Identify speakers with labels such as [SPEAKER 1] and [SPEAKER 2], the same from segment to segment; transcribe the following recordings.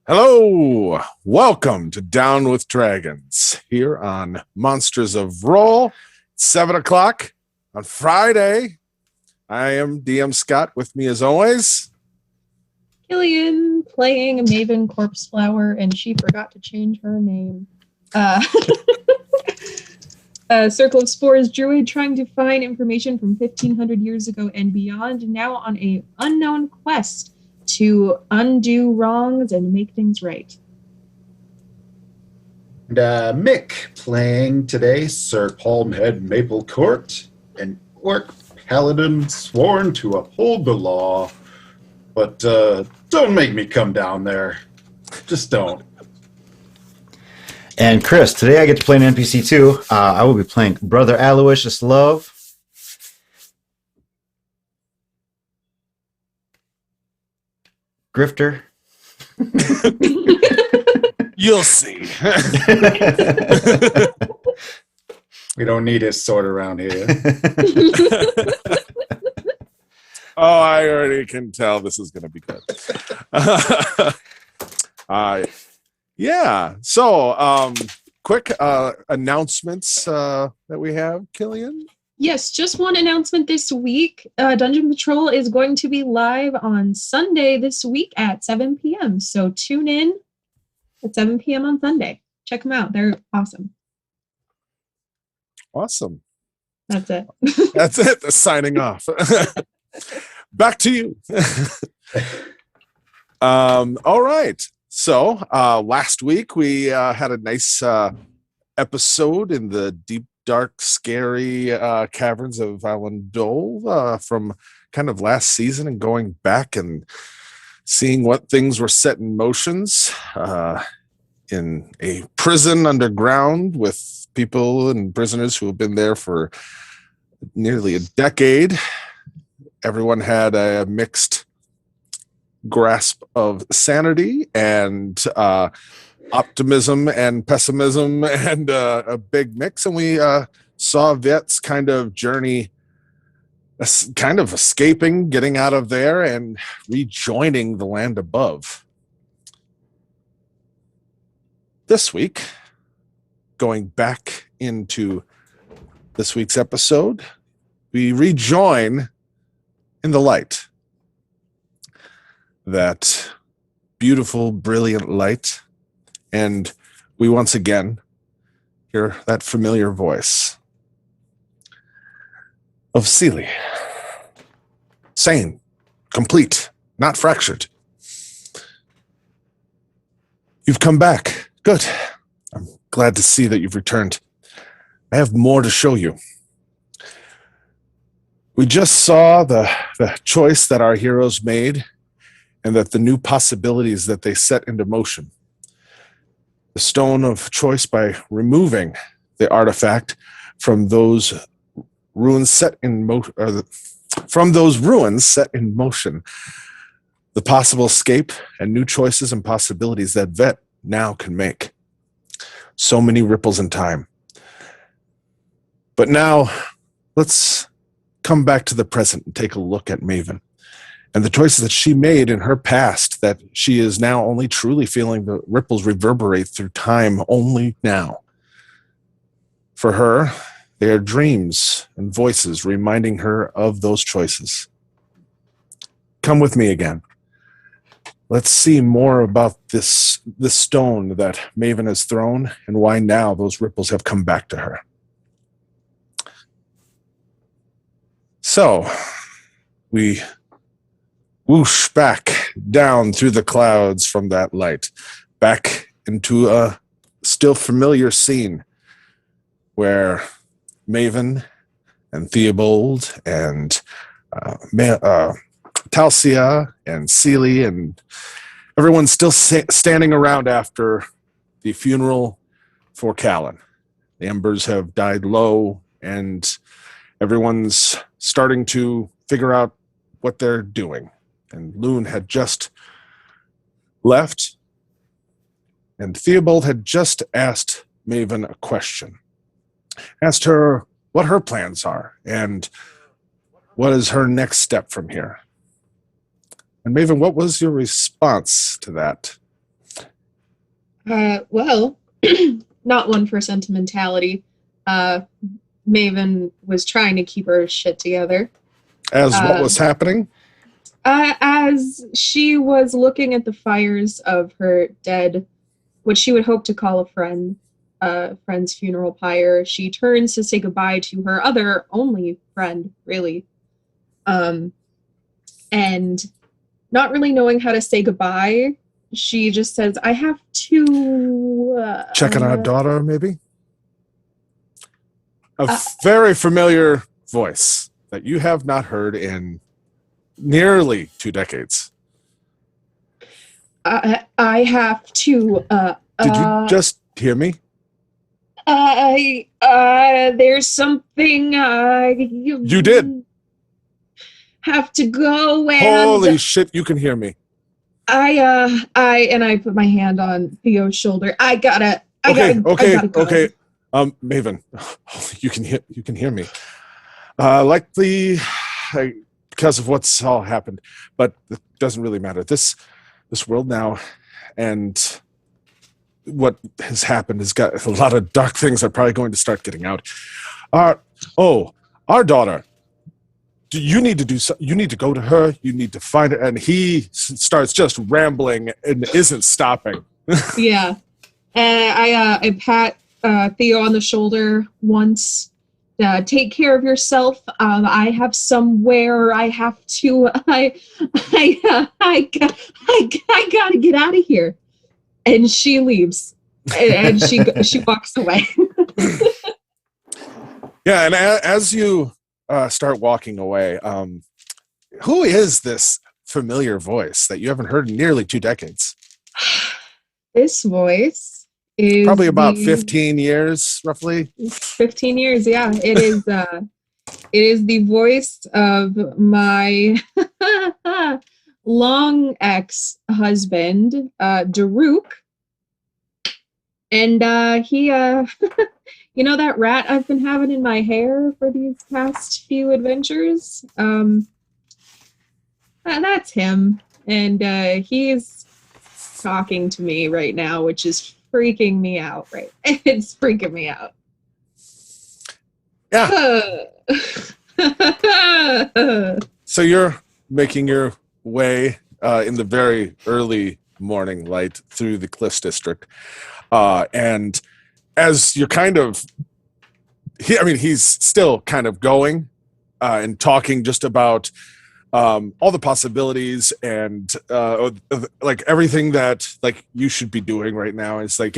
[SPEAKER 1] Hello, welcome to Down with Dragons here on Monsters of Roll, 7 o'clock on Friday. I am DM Scott. With me as always,
[SPEAKER 2] Killian playing a Maven corpse flower, and she forgot to change her name. Circle of Spores druid trying to find information from 1500 years ago and beyond, now on a unknown quest to undo wrongs and make things right.
[SPEAKER 3] And Mick playing today Sir Palmhead Maple Court, an orc paladin sworn to uphold the law. But don't make me come down there. Just don't.
[SPEAKER 4] And Chris, today I get to play an NPC too. I will be playing Brother Aloysius Love. Grifter.
[SPEAKER 1] you'll see.
[SPEAKER 3] We don't need his sword around here.
[SPEAKER 1] Oh, I already can tell this is going to be good. Yeah. So, quick announcements that we have, Killian.
[SPEAKER 2] Yes, just one announcement this week. Dungeon Patrol is going to be live on Sunday this week at 7 p.m. So tune in at 7 p.m. on Sunday. Check them out. They're awesome.
[SPEAKER 1] Awesome.
[SPEAKER 2] That's it.
[SPEAKER 1] That's it. Signing off. Back to you. All right. So last week we had a nice episode in the deep, dark, scary caverns of Valandol from kind of last season, and going back and seeing what things were set in motions in a prison underground with people and prisoners who have been there for nearly a decade. Everyone had a mixed grasp of sanity and optimism and pessimism and a big mix. And we saw Vet's kind of journey, kind of escaping, getting out of there and rejoining the land above. This week, going back into this week's episode, we rejoin in the light. That beautiful, brilliant light. And we once again hear that familiar voice of Seely. Sane, complete, not fractured. You've come back. Good. I'm glad to see that you've returned. I have more to show you. We just saw the choice that our heroes made, and that the new possibilities that they set into motion. The stone of choice, by removing the artifact from those ruins set in motion, the possible escape and new choices and possibilities that Vet now can make. So many ripples in time. But now, let's come back to the present and take a look at Maven. And the choices that she made in her past, that she is now only truly feeling the ripples reverberate through time only now. For her, they are dreams and voices reminding her of those choices. Come with me again. Let's see more about this stone that Maven has thrown and why now those ripples have come back to her. So, we whoosh back down through the clouds from that light, back into a still familiar scene where Maven and Theobald and Talcia and Seely and everyone's still standing around after the funeral for Callan. The embers have died low and everyone's starting to figure out what they're doing. And Loon had just left, and Theobald had just asked Maven a question. Asked her what her plans are, and what is her next step from here. And Maven, what was your response to that?
[SPEAKER 2] Well, not one for sentimentality. Maven was trying to keep her shit together.
[SPEAKER 1] As what was happening?
[SPEAKER 2] As she was looking at the fires of her dead, what she would hope to call a friend's funeral pyre, she turns to say goodbye to her other only friend, really. And not really knowing how to say goodbye, she just says, I have to...
[SPEAKER 1] Check on our daughter, maybe? A very familiar voice that you have not heard in nearly 2 decades.
[SPEAKER 2] I have to...
[SPEAKER 1] Did you just hear me?
[SPEAKER 2] There's something
[SPEAKER 1] You did.
[SPEAKER 2] Have to go and...
[SPEAKER 1] Holy shit, you can hear me.
[SPEAKER 2] I put my hand on Theo's shoulder. I gotta go.
[SPEAKER 1] Maven, you can hear me. Likely because of what's all happened, but it doesn't really matter. This world now, and what has happened has got a lot of dark things are probably going to start getting out. Our daughter. You need to do so. You need to go to her. You need to find her. And he starts just rambling and isn't stopping.
[SPEAKER 2] Yeah. I pat Theo on the shoulder once. Take care of yourself. I have somewhere I have to. I gotta get out of here. And she leaves. And she walks away.
[SPEAKER 1] Yeah, and as you start walking away, who is this familiar voice that you haven't heard in nearly 2 decades?
[SPEAKER 2] This voice is
[SPEAKER 1] probably about 15 years, roughly.
[SPEAKER 2] 15 years, yeah. It is the voice of my long ex-husband, Daruk. And he you know that rat I've been having in my hair for these past few adventures? That's him. And he's talking to me right now, which is freaking me out, right? It's freaking me out.
[SPEAKER 1] Yeah. So you're making your way in the very early morning light through the Cliffs District. And as you're kind of, he's still kind of going and talking just about all the possibilities and like everything that like you should be doing right now. It's like,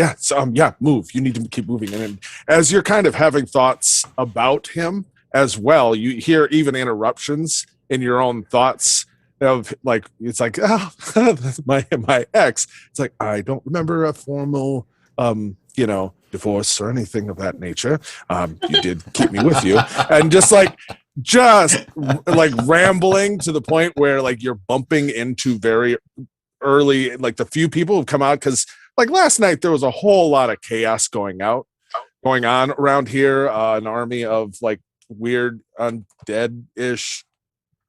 [SPEAKER 1] move. You need to keep moving. And as you're kind of having thoughts about him as well, you hear even interruptions in your own thoughts of like, it's like, my ex. It's like, I don't remember a formal, divorce or anything of that nature. You did keep me with you. And just like rambling to the point where like you're bumping into very early, like the few people who've come out. Cause like last night, there was a whole lot of chaos going on around here. An army of like weird undead-ish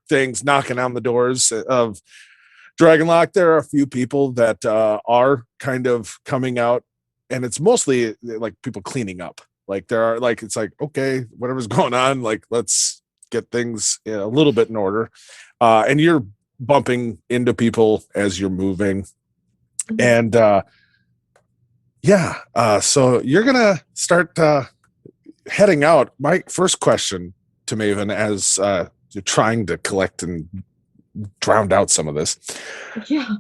[SPEAKER 1] things knocking on the doors of Dragonlock. There are a few people that are kind of coming out, and it's mostly like people cleaning up. Like there are like, it's like, okay, whatever's going on, like let's get things a little bit in order. And you're bumping into people as you're moving. And so you're gonna start heading out. My first question to Maven, as you're trying to collect and drown out some of this.
[SPEAKER 2] Yeah.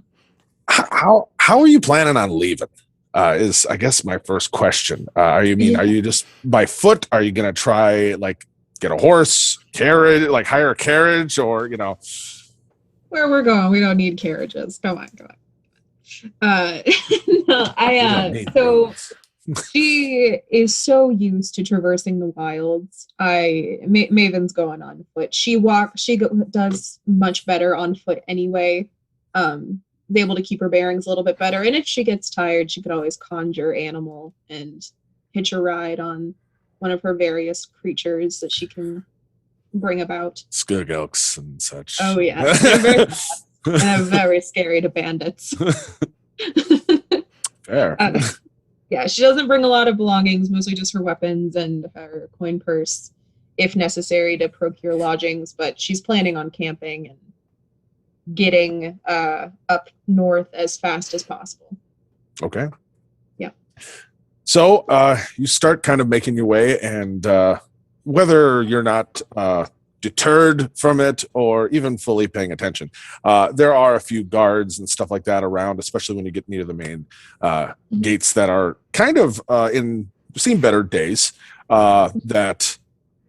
[SPEAKER 1] How are you planning on leaving? Is I guess my first question. Are you just by foot? Are you gonna try like get a horse, carriage, like hire a carriage, or
[SPEAKER 2] where we're going? We don't need carriages. Come on. No, she is so used to traversing the wilds. Maven's going on foot. She does much better on foot anyway. Able to keep her bearings a little bit better. And if she gets tired, she could always conjure animal and hitch a ride on one of her various creatures that she can bring about.
[SPEAKER 1] Skirgelks and such.
[SPEAKER 2] Oh yeah. They're very scary to bandits.
[SPEAKER 1] Fair.
[SPEAKER 2] Yeah, she doesn't bring a lot of belongings, mostly just her weapons and her coin purse, if necessary, to procure lodgings. But she's planning on camping and getting up north as fast as possible.
[SPEAKER 1] Okay.
[SPEAKER 2] Yeah.
[SPEAKER 1] So you start kind of making your way, and whether you're not deterred from it or even fully paying attention, there are a few guards and stuff like that around, especially when you get near the main gates that are kind of seen better days, that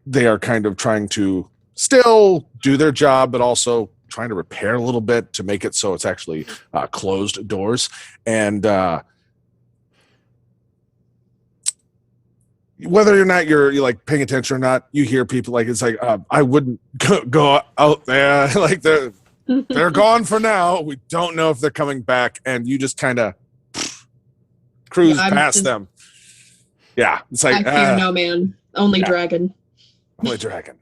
[SPEAKER 1] they are kind of trying to still do their job, but also trying to repair a little bit to make it so it's actually closed doors. And whether or not you're like paying attention or not, you hear people like, it's like, I wouldn't go out there. Like they're gone for now. We don't know if they're coming back. And you just kind of cruise past them. Yeah. It's like,
[SPEAKER 2] I fear no man, only dragon.
[SPEAKER 1] Only dragon.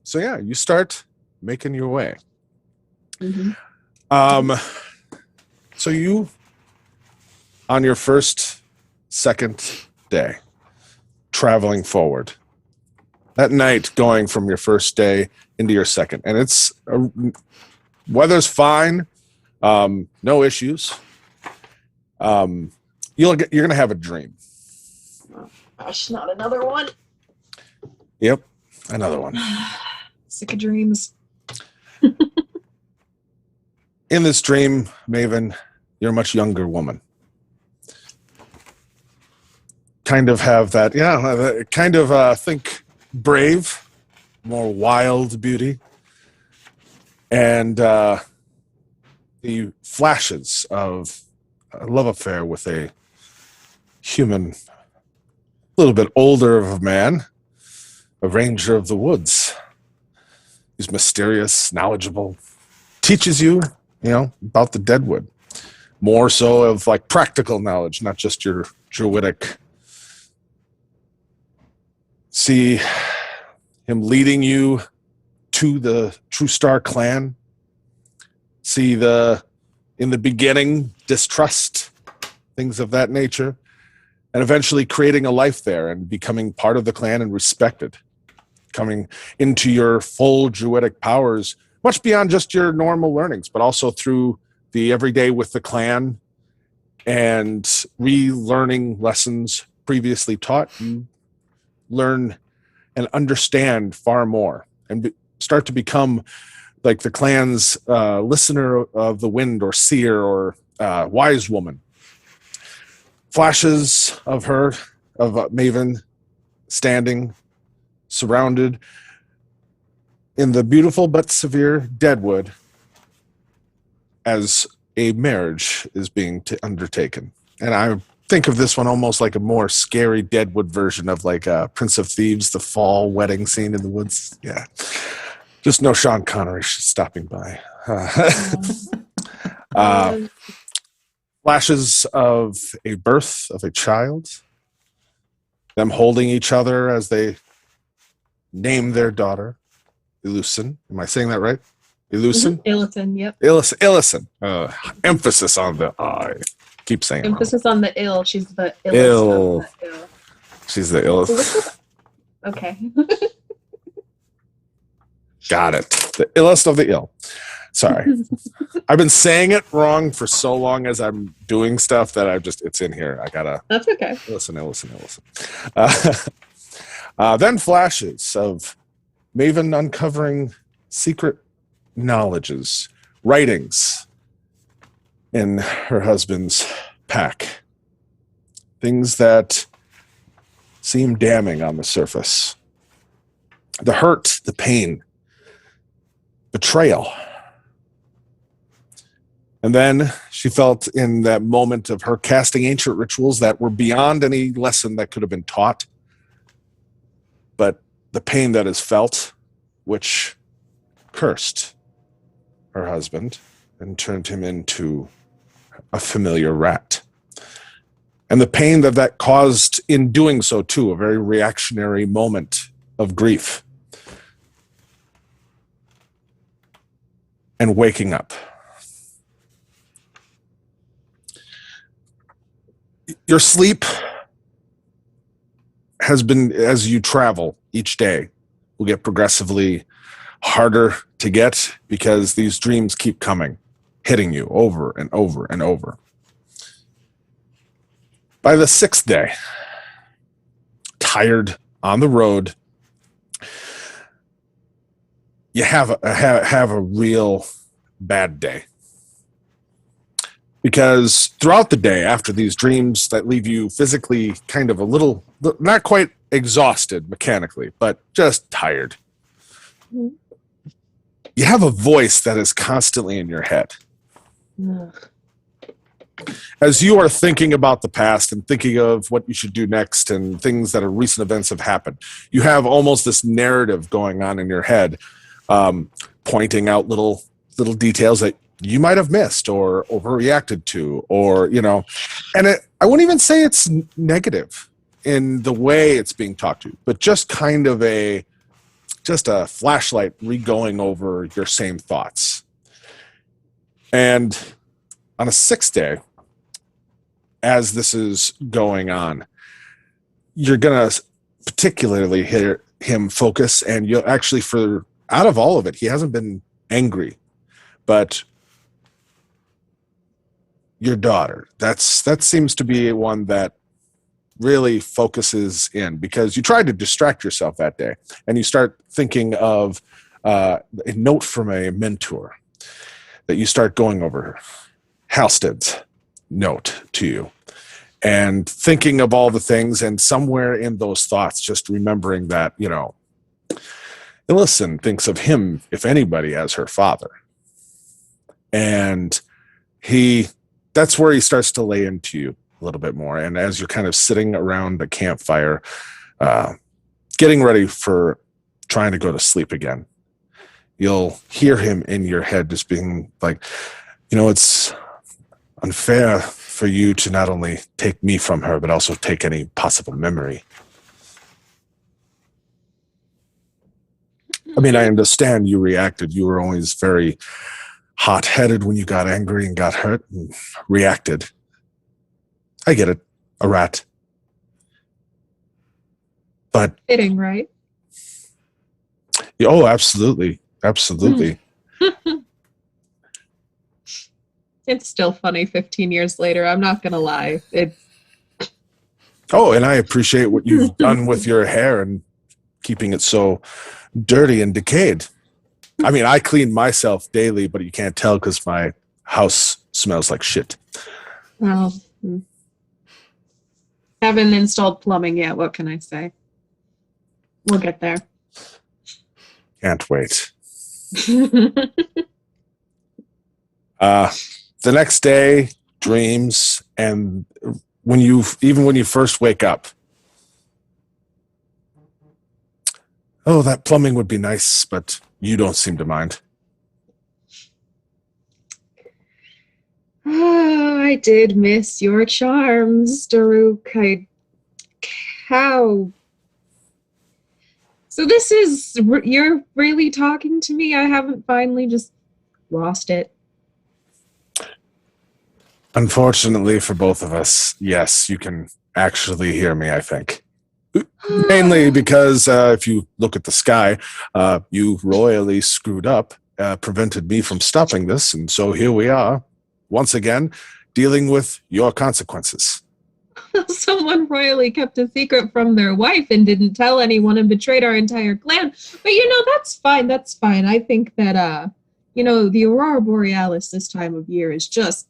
[SPEAKER 1] So yeah, you start making your way.
[SPEAKER 2] Mm-hmm.
[SPEAKER 1] So you, on your second day, traveling forward, that night going from your first day into your second, and it's weather's fine, no issues. You're gonna have a dream.
[SPEAKER 2] Oh, gosh, not another one.
[SPEAKER 1] Yep, another one.
[SPEAKER 2] Sick of dreams.
[SPEAKER 1] In this dream, Maven, you're a much younger woman. Kind of have that, kind of think brave, more wild beauty. And the flashes of a love affair with a human, a little bit older of a man, a ranger of the woods. He's mysterious, knowledgeable, teaches you, about the deadwood. More so of like practical knowledge, not just your druidic. See him leading you to the True Star clan. See in the beginning, distrust, things of that nature, and eventually creating a life there and becoming part of the clan and respected, coming into your full druidic powers, much beyond just your normal learnings, but also through the everyday with the clan and relearning lessons previously taught. You learn and understand far more and start to become like the clan's listener of the wind or seer or wise woman. Flashes of her, of Maven, standing, surrounded in the beautiful but severe deadwood as a marriage is being undertaken. And I think of this one almost like a more scary deadwood version of like Prince of Thieves, the fall wedding scene in the woods. Yeah. Just no Sean Connery stopping by. Flashes of a birth of a child, them holding each other as they name their daughter, Illusin. Am I saying that right? Illusin?
[SPEAKER 2] Illison, yep.
[SPEAKER 1] Illison. Emphasis on the I. Keep saying
[SPEAKER 2] emphasis
[SPEAKER 1] wrong.
[SPEAKER 2] on the ill. She's the illest
[SPEAKER 1] Ill.
[SPEAKER 2] of the ill.
[SPEAKER 1] She's the illest.
[SPEAKER 2] Okay.
[SPEAKER 1] Got it. The illest of the ill. Sorry. I've been saying it wrong for so long as I'm doing stuff that it's in here. I gotta.
[SPEAKER 2] That's okay.
[SPEAKER 1] Listen. Then flashes of Maven uncovering secret knowledges, writings in her husband's pack. Things that seem damning on the surface. The hurt, the pain, betrayal. And then she felt in that moment of her casting ancient rituals that were beyond any lesson that could have been taught. But the pain that is felt, which cursed her husband and turned him into a familiar rat. And the pain that caused in doing so too, a very reactionary moment of grief. And waking up. Your sleep has been, as you travel each day, will get progressively harder to get because these dreams keep coming, hitting you over and over and over. By the 6th day, tired on the road, you have a real bad day. Because throughout the day, after these dreams that leave you physically kind of a little, not quite exhausted mechanically, but just tired, you have a voice that is constantly in your head.
[SPEAKER 2] Ugh.
[SPEAKER 1] As you are thinking about the past and thinking of what you should do next and things that are recent events have happened, you have almost this narrative going on in your head, pointing out little details that you might have missed or overreacted to, or, and I wouldn't even say it's negative in the way it's being talked to, but just kind of a flashlight re-going over your same thoughts. And on a 6th day, as this is going on, you're going to particularly hear him focus, and you'll actually, out of all of it, he hasn't been angry, but your daughter, that seems to be one that really focuses in, because you tried to distract yourself that day and you start thinking of a note from a mentor that you start going over, Halstead's note to you, and thinking of all the things, and somewhere in those thoughts just remembering that Ellison thinks of him, if anybody, as her father, and that's where he starts to lay into you a little bit more. And as you're kind of sitting around a campfire, getting ready for trying to go to sleep again, you'll hear him in your head just being like, it's unfair for you to not only take me from her, but also take any possible memory. I mean, I understand you reacted. You were always very hot-headed when you got angry and got hurt and reacted. I get it. A rat. But
[SPEAKER 2] Fitting, right?
[SPEAKER 1] oh, absolutely. Absolutely.
[SPEAKER 2] It's still funny 15 years later. I'm not going to lie.
[SPEAKER 1] Oh, and I appreciate what you've done with your hair and keeping it so dirty and decayed. I mean, I clean myself daily, but you can't tell because my house smells like shit.
[SPEAKER 2] Well, haven't installed plumbing yet. What can I say? We'll get there.
[SPEAKER 1] Can't wait. The next day, dreams, and when you first wake up, oh, that plumbing would be nice, but you don't seem to mind.
[SPEAKER 2] Oh, I did miss your charms, Daruk. How? So this is, you're really talking to me? I haven't finally just lost it.
[SPEAKER 1] Unfortunately for both of us, yes, you can actually hear me, I think. Mainly because if you look at the sky, you royally screwed up, prevented me from stopping this, and so here we are, once again, dealing with your consequences.
[SPEAKER 2] Someone royally kept a secret from their wife and didn't tell anyone and betrayed our entire clan. But that's fine. That's fine. I think that the Aurora Borealis this time of year is just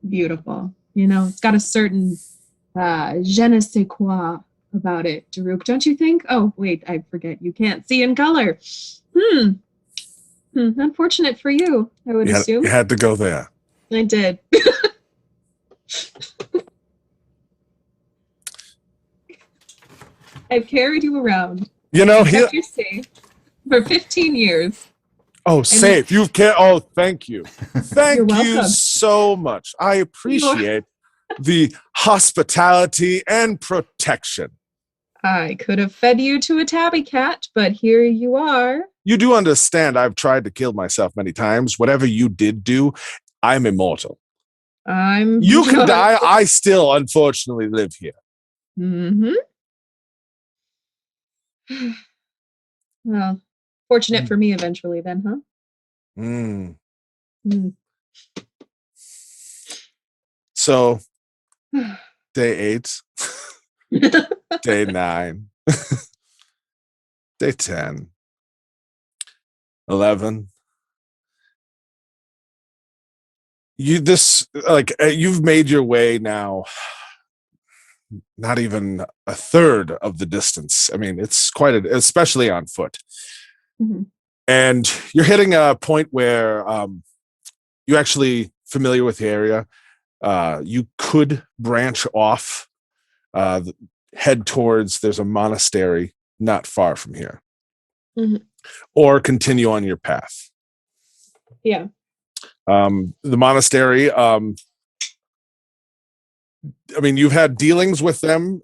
[SPEAKER 2] beautiful. It's got a certain je ne sais quoi about it, Daruk, don't you think? Oh, wait, I forget. You can't see in color. Unfortunate for you, I would assume.
[SPEAKER 1] You had to go there.
[SPEAKER 2] I did. I've carried you around. Kept you safe for 15 years.
[SPEAKER 1] Oh, safe. You've cared. Oh, thank you. Thank you
[SPEAKER 2] welcome.
[SPEAKER 1] so much. I appreciate the hospitality and protection.
[SPEAKER 2] I could have fed you to a tabby cat, but here you are.
[SPEAKER 1] You do understand I've tried to kill myself many times. Whatever you did do, I'm immortal. You can die. I still, unfortunately, live here.
[SPEAKER 2] Mm-hmm. Well, fortunate for me eventually then, huh?
[SPEAKER 1] Mm.
[SPEAKER 2] Mm.
[SPEAKER 1] So, day 8, day 9, day 10, 11. You've made your way now, not even a third of the distance. I mean, it's especially on foot.
[SPEAKER 2] Mhm.
[SPEAKER 1] And you're hitting a point where you're actually familiar with the area. You could branch off, head towards, there's a monastery not far from here, or continue on your path.
[SPEAKER 2] Yeah.
[SPEAKER 1] The monastery, I mean, you've had dealings with them,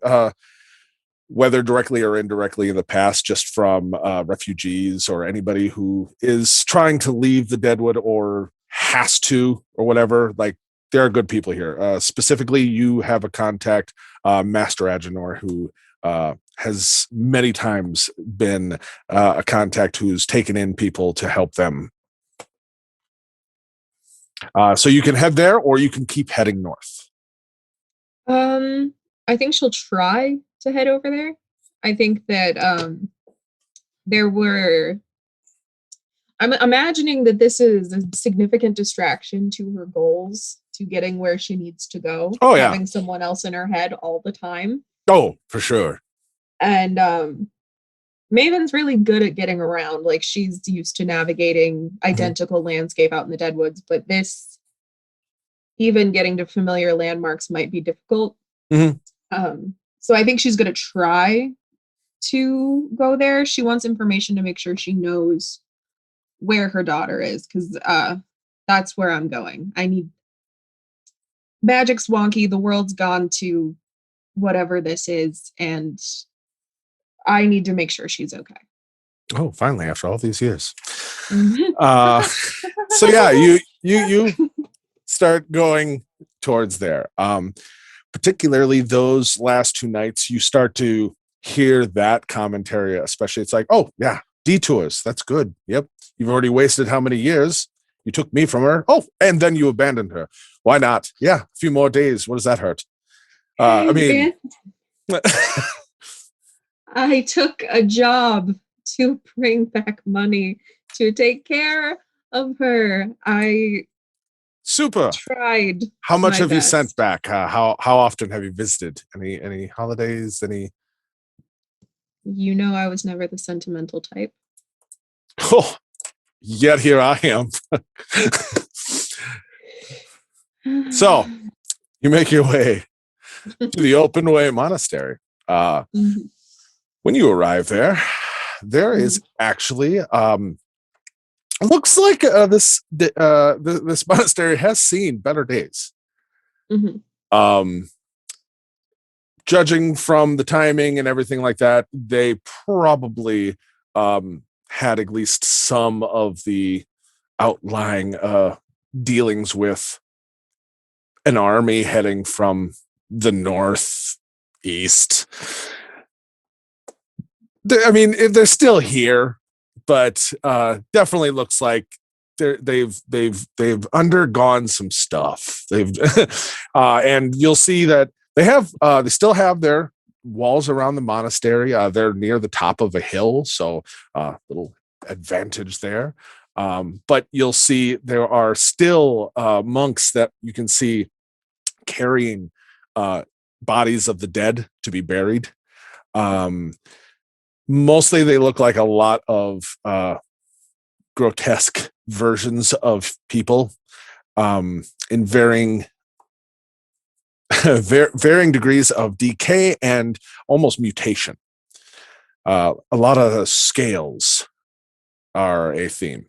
[SPEAKER 1] whether directly or indirectly in the past, just from refugees or anybody who is trying to leave the Deadwood or has to or whatever. Like, there are good people here. Specifically, you have a contact, Master Agenor, who has many times been a contact who's taken in people to help them. So you can head there, or you can keep heading north.
[SPEAKER 2] I think she'll try to head over there. I think that I'm imagining that this is a significant distraction to her goals, to getting where she needs to go.
[SPEAKER 1] Oh, yeah.
[SPEAKER 2] Having someone else in her head all the time.
[SPEAKER 1] Oh, for sure.
[SPEAKER 2] And Maven's really good at getting around. Like, she's used to navigating identical landscape out in the Deadwoods, but this, even getting to familiar landmarks, might be difficult. So I think she's going to try to go there. She wants information to make sure she knows where her daughter is, because that's where I'm going. I need magic's wonky. The world's gone to whatever this is, and I need to make sure she's okay.
[SPEAKER 1] Oh, finally, after all these years. So yeah, you start going towards there. Particularly those last 2 nights, you start to hear that commentary, especially. It's like, oh yeah, detours. That's good. Yep. You've already wasted how many years? You took me from her. Oh, and then you abandoned her. Why not? Yeah, a few more days. What does that hurt? I mean,
[SPEAKER 2] I took a job to bring back money to take care of her. I
[SPEAKER 1] super
[SPEAKER 2] tried.
[SPEAKER 1] How much have
[SPEAKER 2] best.
[SPEAKER 1] you sent back? How often have you visited? Any holidays? Any?
[SPEAKER 2] You know, I was never the sentimental type.
[SPEAKER 1] Oh, yet here I am. So you make your way to the Open Way Monastery. When you arrive there, there is actually looks like this monastery has seen better days. Judging from the timing and everything like that, they probably had at least some of the outlying dealings with an army heading from the northeast. I mean, they're still here, but definitely looks like they've undergone some stuff. They've and you'll see that they still have their walls around the monastery. They're near the top of a hill, so little advantage there. But you'll see there are still monks that you can see carrying bodies of the dead to be buried. Mostly they look like a lot of grotesque versions of people in varying varying degrees of decay and almost mutation. A lot of scales are a theme.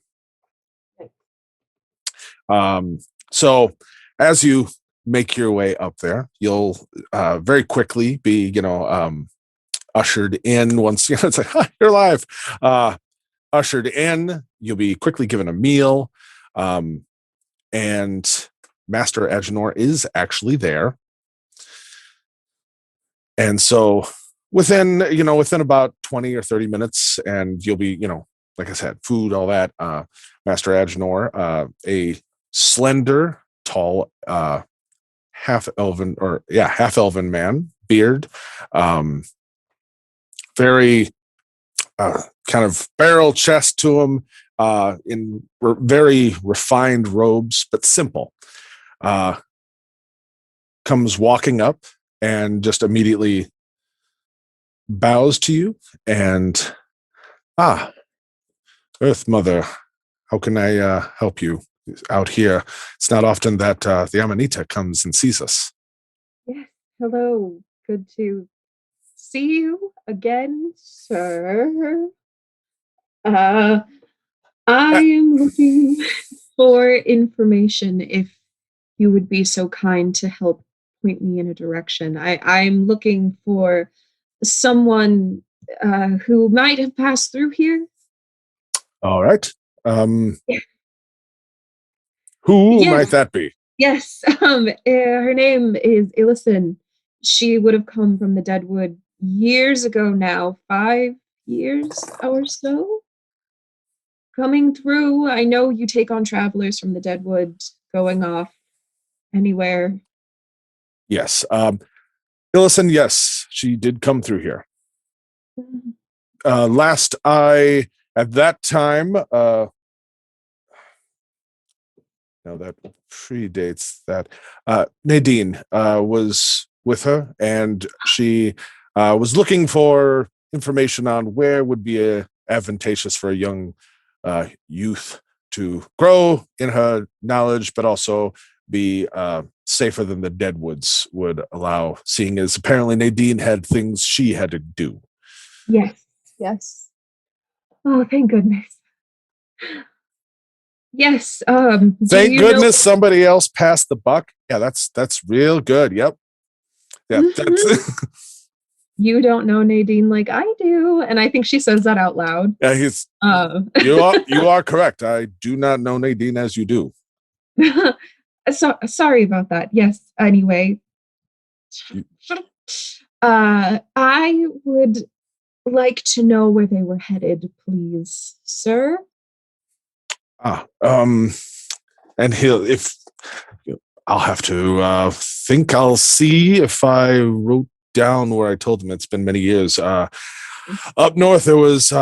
[SPEAKER 1] So as you make your way up there, you'll very quickly be, ushered in. Once it's like, huh, you're alive. Ushered in, you'll be quickly given a meal, and Master Agenor is actually there. And so within about 20 or 30 minutes, and you'll be, like I said, food, all that, Master Agenor, a slender, tall, half elven man, beard, very kind of barrel chest to him, in very refined robes, but simple, comes walking up and just immediately bows to you and, Earth Mother, how can I help you out here? It's not often that the Amanita comes and sees us.
[SPEAKER 2] Yes, hello. Good to see you again, sir. I am looking for information if you would be so kind to help point me in a direction. I'm looking for someone who might have passed through here.
[SPEAKER 1] All right.
[SPEAKER 2] Yeah.
[SPEAKER 1] Who
[SPEAKER 2] Yes.
[SPEAKER 1] might that be?
[SPEAKER 2] Yes, her name is Illison. She would have come from the Deadwood years ago now, 5 years or so. Coming through, I know you take on travelers from the Deadwood going off anywhere.
[SPEAKER 1] Yes. Illison, yes, she did come through here. Last at that time, no, that predates that. Nadine was with her, and she was looking for information on where would be advantageous for a young youth to grow in her knowledge, but also be safer than the Deadwoods would allow, seeing as apparently Nadine had things she had to do.
[SPEAKER 2] Yes. Oh, thank goodness. Yes.
[SPEAKER 1] Thank goodness somebody else passed the buck. Yeah, that's real good. Yep. Yeah, that's
[SPEAKER 2] You don't know Nadine like I do, and I think she says that out loud.
[SPEAKER 1] yeah, you are correct. I do not know Nadine as you do.
[SPEAKER 2] Sorry about that. Yes. Anyway, I would like to know where they were headed, please, sir.
[SPEAKER 1] And I'll have to think. I'll see if I wrote down where I told him. It's been many years. Up north, there was,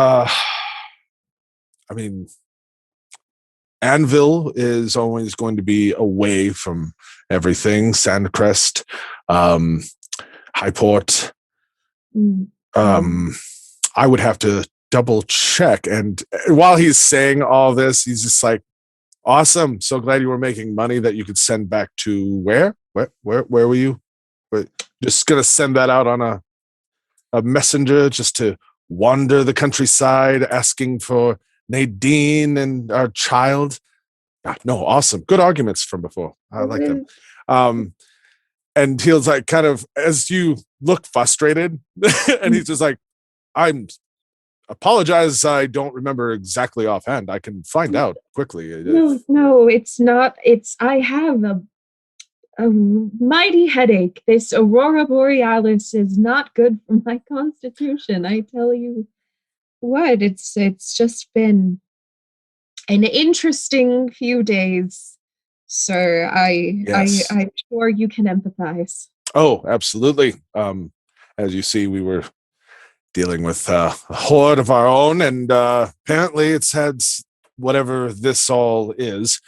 [SPEAKER 1] Anvil is always going to be away from everything. Sandcrest, Highport. I would have to double check. And while he's saying all this, he's just like, awesome. So glad you were making money that you could send back to where were you? But just going to send that out on a messenger just to wander the countryside asking for Nadine and our child. No, awesome. Good arguments from before. I like them. And he was like, kind of, as you look frustrated, and he's just like, I'm apologize. I don't remember exactly offhand. I can find out quickly.
[SPEAKER 2] No, it's not. I have a mighty headache. This Aurora Borealis is not good for my constitution. I tell you what, it's just been an interesting few days, sir.
[SPEAKER 1] Yes.
[SPEAKER 2] I'm sure you can empathize.
[SPEAKER 1] Oh, absolutely. As you see, we were dealing with a horde of our own, and apparently it's had whatever this all is,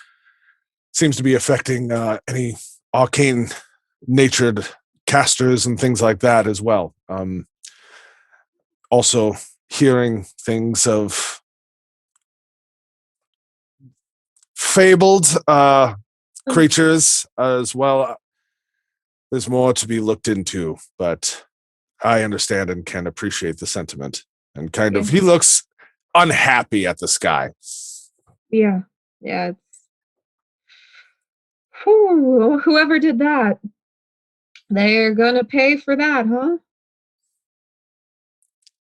[SPEAKER 1] seems to be affecting any arcane natured casters and things like that as well. Also hearing things of fabled creatures as well. There's more to be looked into, but I understand and can appreciate the sentiment. And kind of, he looks unhappy at the sky.
[SPEAKER 2] Yeah. Whoever did that, they're gonna pay for that, huh?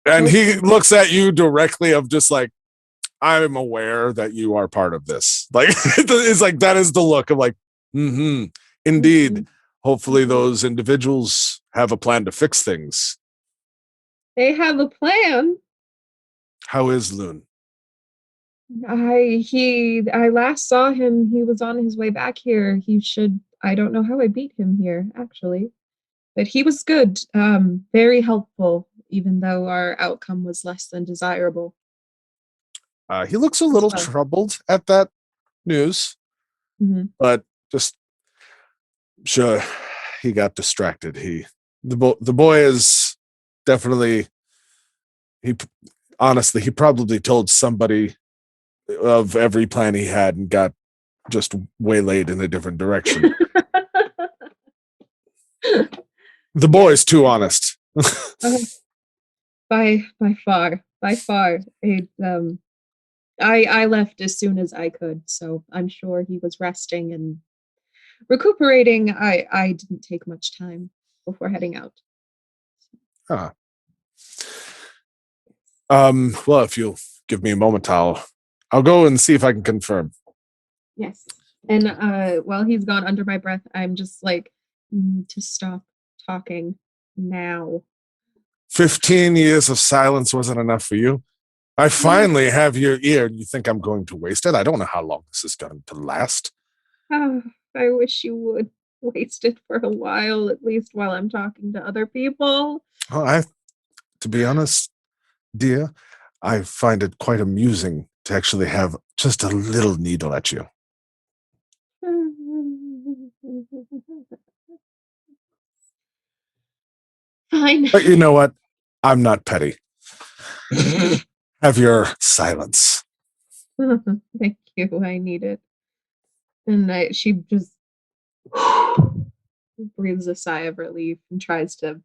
[SPEAKER 1] And he looks at you directly of just like, I'm aware that you are part of this. Like, it's like, that is the look of like, Indeed. Hopefully those individuals have a plan to fix things.
[SPEAKER 2] They have a plan.
[SPEAKER 1] How is Loon?
[SPEAKER 2] I last saw him. He was on his way back here. I don't know how I beat him here, actually. But he was good. Very helpful, even though our outcome was less than desirable.
[SPEAKER 1] He looks a little troubled at that news, but just sure he got distracted. The boy is definitely honestly he probably told somebody of every plan he had and got just waylaid in a different direction. The boy is too honest.
[SPEAKER 2] By far. I left as soon as I could, so I'm sure he was resting and recuperating. I didn't take much time before heading out.
[SPEAKER 1] Huh. Well, if you'll give me a moment, I'll go and see if I can confirm.
[SPEAKER 2] Yes. And while he's gone, under my breath, I'm just like, you need to stop talking now.
[SPEAKER 1] 15 years of silence wasn't enough for you. I finally have your ear, and you think I'm going to waste it? I don't know how long this is going to last.
[SPEAKER 2] Oh, I wish you would waste it for a while, at least while I'm talking to other people.
[SPEAKER 1] Oh, to be honest, dear, I find it quite amusing to actually have just a little needle at you.
[SPEAKER 2] Fine.
[SPEAKER 1] But you know what? I'm not petty. Have your silence.
[SPEAKER 2] Thank you. I need it. And she just breathes a sigh of relief and tries to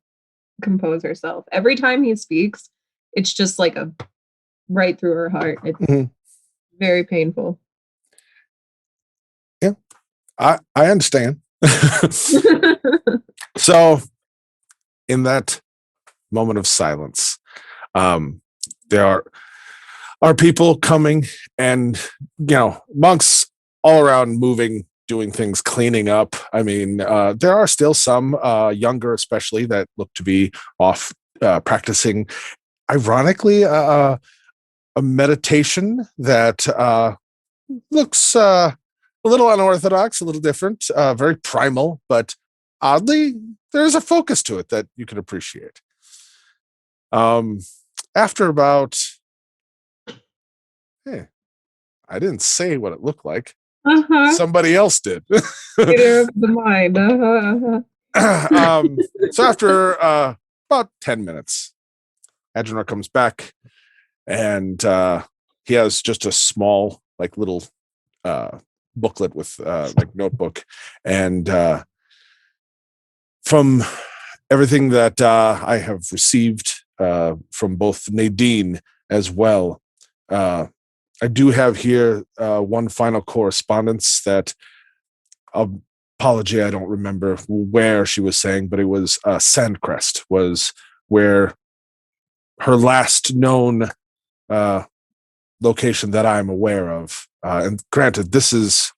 [SPEAKER 2] compose herself. Every time he speaks, it's just like a right through her heart. It's very painful.
[SPEAKER 1] Yeah, I understand. So, in that moment of silence, there are people coming, and monks all around, moving, doing things, cleaning up. I mean, there are still some younger, especially, that look to be off practicing. Ironically, a meditation that looks a little unorthodox, a little different, very primal, but oddly, there's a focus to it that you can appreciate. After about, I didn't say what it looked like. Somebody else did.
[SPEAKER 2] Theater of the mind.
[SPEAKER 1] So after about 10 minutes, Adrenor comes back, and he has just a small, like, little booklet with like notebook, and from everything that I have received from both Nadine as well, I do have here one final correspondence that, apology, I don't remember where she was saying, but it was Sandcrest was where her last known location that I'm aware of. And granted, this is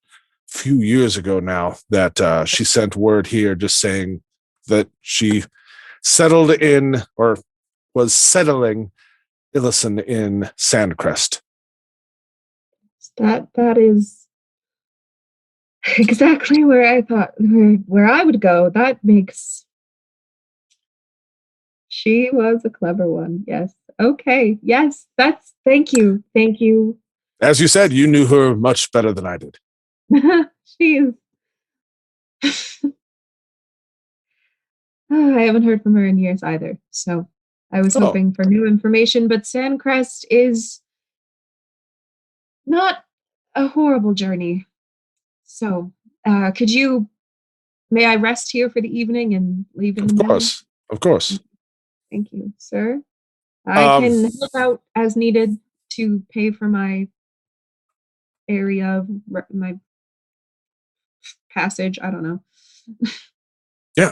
[SPEAKER 1] a few years ago now that she sent word here just saying that she settled in, or was settling, Illison in Sandcrest.
[SPEAKER 2] That is exactly where I thought where I would go. That makes. She was a clever one. Yes. Okay. Yes. Thank you. Thank you.
[SPEAKER 1] As you said, you knew her much better than I did.
[SPEAKER 2] She's. I haven't heard from her in years either. So I was hoping for new information, but Sandcrest is not a horrible journey. So may I rest here for the evening and leave in the morning?
[SPEAKER 1] Of course.
[SPEAKER 2] Thank you, sir. I can help out as needed to pay for my area, my passage. I don't know.
[SPEAKER 1] Yeah,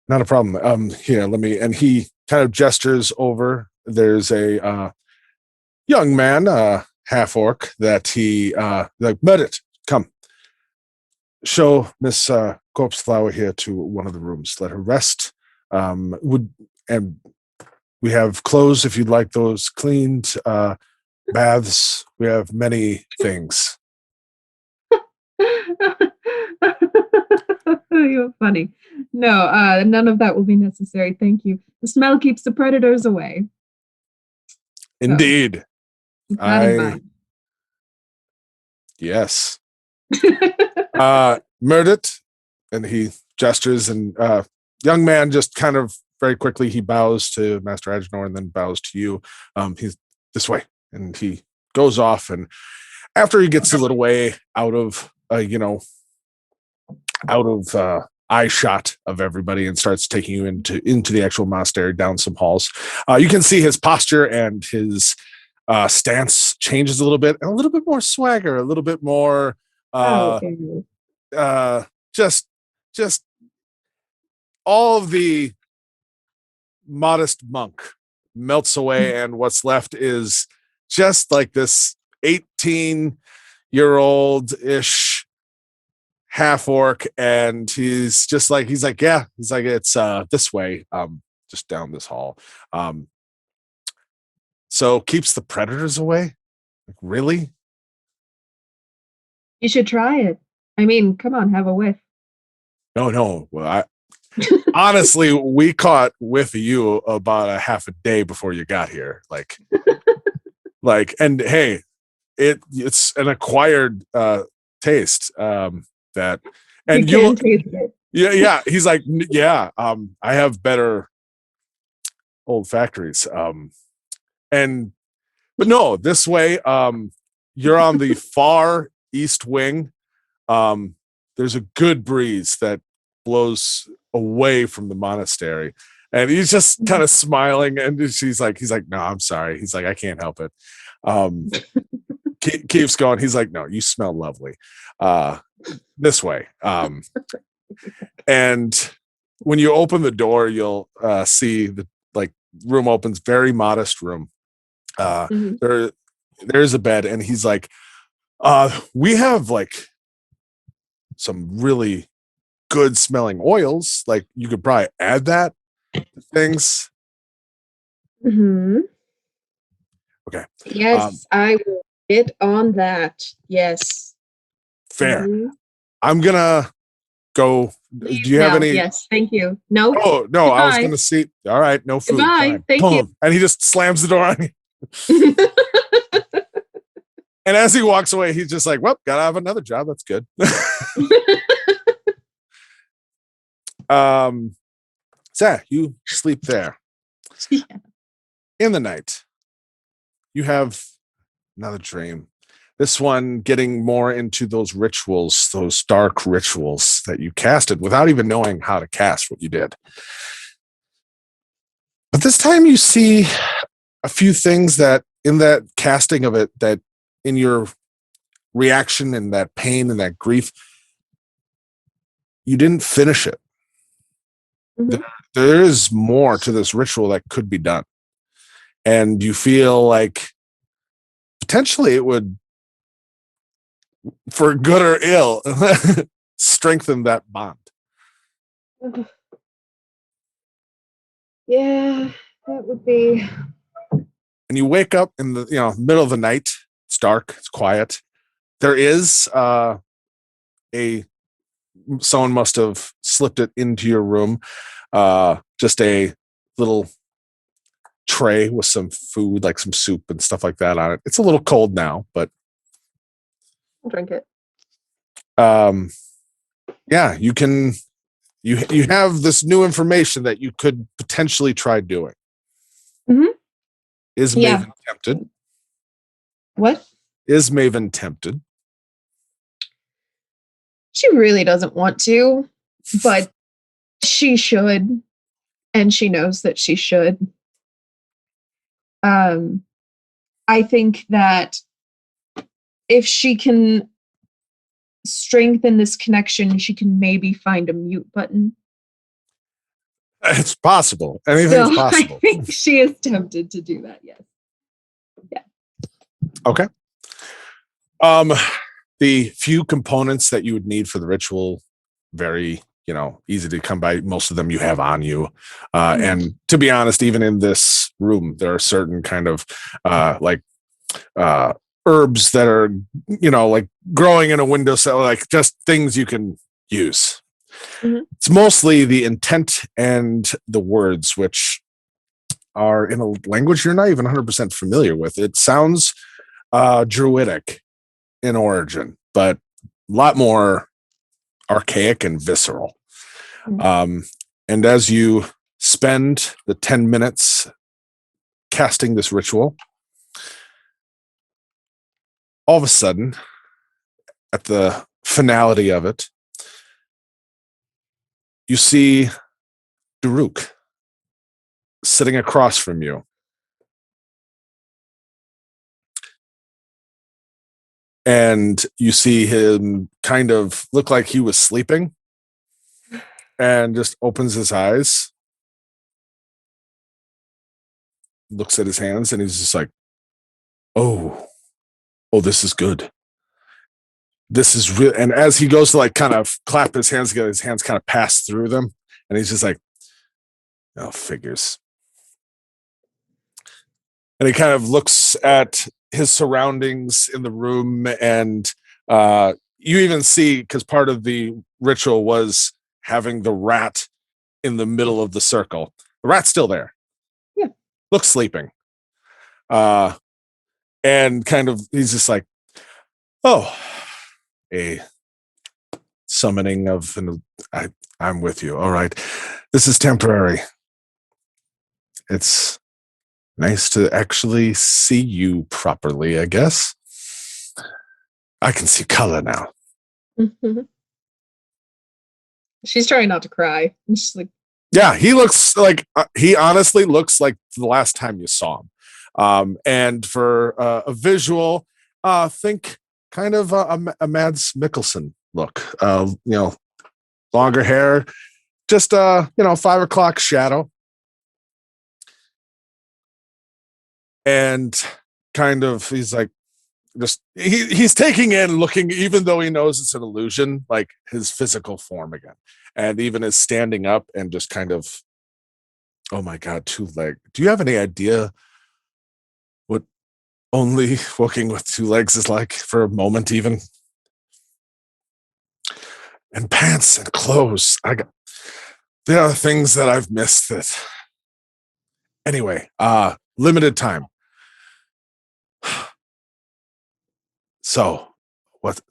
[SPEAKER 1] not a problem. Here, let me. And he kind of gestures over. There's a young man, half orc, that he like, Murdet, come. show Miss Corpse Flower here to one of the rooms. Let her rest. And we have clothes if you'd like those cleaned. Baths. We have many things.
[SPEAKER 2] You're funny. No, none of that will be necessary. Thank you. The smell keeps the predators away.
[SPEAKER 1] Indeed.
[SPEAKER 2] Keep that in mind.
[SPEAKER 1] Yes. Murdet, and he gestures, and young man just kind of very quickly he bows to Master Agenor and then bows to you. He's this way, and he goes off, and after he gets a little way out of eye shot of everybody and starts taking you into the actual monastery down some halls, you can see his posture and his stance changes a little bit, and a little bit more swagger, a little bit more just all of the modest monk melts away, and what's left is just like this 18-year-old ish half orc, and he's like it's this way, just down this hall. So keeps the predators away? Like, really?
[SPEAKER 2] You should try it. I mean, come on, have a whiff.
[SPEAKER 1] No. Well, honestly, we caught whiff of you about a half a day before you got here. And hey, it's an acquired taste. That, and
[SPEAKER 2] you can taste it.
[SPEAKER 1] Yeah. He's like, yeah. I have better old factories. But no, this way, you're on the far east wing. There's a good breeze that blows away from the monastery, and he's just kind of smiling, and he's like, no, I'm sorry. He's like, I can't help it. Keeps going. He's like, no, you smell lovely. This way. And when you open the door, you'll see the room opens, very modest room. There's a bed, and he's like, we have some really good smelling oils. Like, you could probably add that to things. Okay.
[SPEAKER 2] Yes, I will get on that. Yes.
[SPEAKER 1] Fair. I'm gonna go. Do you have any?
[SPEAKER 2] Yes, thank you. No.
[SPEAKER 1] Oh no,
[SPEAKER 2] Goodbye.
[SPEAKER 1] I was gonna see. All right, no food.
[SPEAKER 2] Goodbye.
[SPEAKER 1] Fine.
[SPEAKER 2] Thank
[SPEAKER 1] Boom.
[SPEAKER 2] you.
[SPEAKER 1] And he just slams the door on you. And as he walks away, he's just like, well, gotta have another job. That's good. So you sleep there.
[SPEAKER 2] Yeah.
[SPEAKER 1] In the night, you have another dream. This one getting more into those rituals, those dark rituals that you casted without even knowing how to cast what you did. But this time you see a few things that in that casting of it, that in your reaction and that pain and that grief, you didn't finish it. There is more to this ritual that could be done. And you feel like potentially it would, for good or ill, strengthen that bond.
[SPEAKER 2] Yeah, that would be.
[SPEAKER 1] And you wake up in the middle of the night. It's dark. It's quiet. There is someone must have slipped it into your room. Just a little tray with some food, like some soup and stuff like that on it. It's a little cold now, but
[SPEAKER 2] I'll drink it.
[SPEAKER 1] Yeah, you can. You have this new information that you could potentially try doing. Is Maven tempted?
[SPEAKER 2] What?
[SPEAKER 1] Is Maven tempted?
[SPEAKER 2] She really doesn't want to, but she should, and she knows that she should. I think that if she can strengthen this connection, she can maybe find a mute button.
[SPEAKER 1] It's possible. Anything's possible.
[SPEAKER 2] I think she is tempted to do that, yes. Yeah.
[SPEAKER 1] Okay. the few components that you would need for the ritual, very, easy to come by. Most of them you have on you. And to be honest, even in this room, there are certain kind of herbs that are, like growing in a windowsill, like just things you can use.
[SPEAKER 2] Mhm.
[SPEAKER 1] It's mostly the intent and the words, which are in a language you're not even 100% familiar with. It sounds druidic in origin, but a lot more archaic and visceral. And as you spend the 10 minutes casting this ritual, all of a sudden, at the finality of it, you see Daruk sitting across from you. And you see him kind of look like he was sleeping and just opens his eyes, looks at his hands, and he's just like, oh, this is good. This is real. And as he goes to like kind of clap his hands together, his hands kind of pass through them. And he's just like, oh, figures. And he kind of looks at his surroundings in the room. And you even see, because part of the ritual was having the rat in the middle of the circle. The rat's still there.
[SPEAKER 2] Yeah.
[SPEAKER 1] Looks sleeping. And kind of, he's just like, oh, a summoning of I'm with you. All right. This is temporary. It's nice to actually see you properly, I guess. I can see color now.
[SPEAKER 2] Mhm. She's trying not to cry. And she's like,
[SPEAKER 1] Yeah, he looks like he honestly looks like the last time you saw him. And for a visual, think kind of a Mads Mikkelsen look. Longer hair, just 5 o'clock shadow, and kind of he's like just he's taking in, looking, even though he knows it's an illusion, like his physical form again, and even is standing up and just kind of, oh my god, 2 legs. Do you have any idea what only walking with 2 legs is like for a moment, even? And pants and clothes. There are things that I've missed that. Anyway, limited time. So, what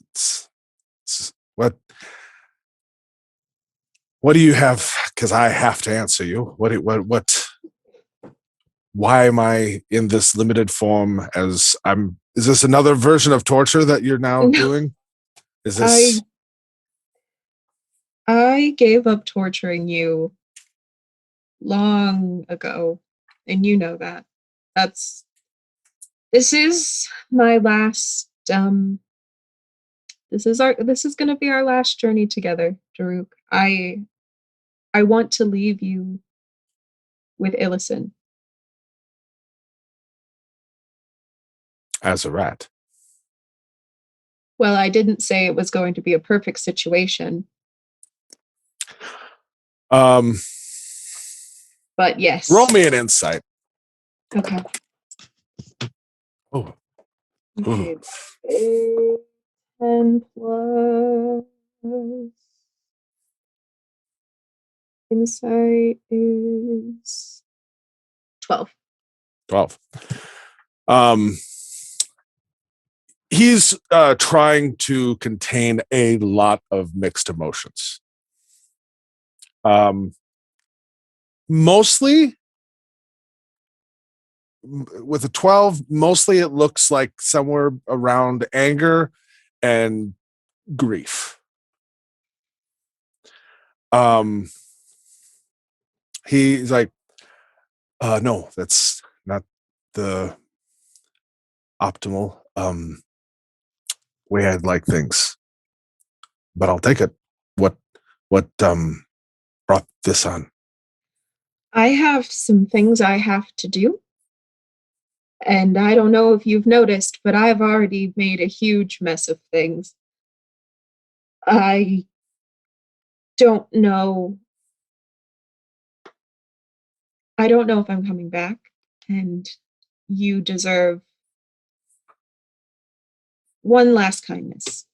[SPEAKER 1] do you have? Because I have to answer you. What? Why am I in this limited form? Is this another version of torture that you're now doing? Is this?
[SPEAKER 2] I gave up torturing you long ago, and you know that. This is my last this is gonna be our last journey together, Daruk. I want to leave you with Illison.
[SPEAKER 1] As a rat.
[SPEAKER 2] Well, I didn't say it was going to be a perfect situation, but yes.
[SPEAKER 1] Roll me an insight.
[SPEAKER 2] Okay.
[SPEAKER 1] Oh.
[SPEAKER 2] Okay. 10 plus insight is 12.
[SPEAKER 1] 12. He's trying to contain a lot of mixed emotions. Mostly with a 12, mostly it looks like somewhere around anger and grief. He's like, no, that's not the optimal way I'd like things, but I'll take it. What brought this on?
[SPEAKER 2] I have some things I have to do. And I don't know if you've noticed, but I've already made a huge mess of things. I don't know. I don't know if I'm coming back, and you deserve one last kindness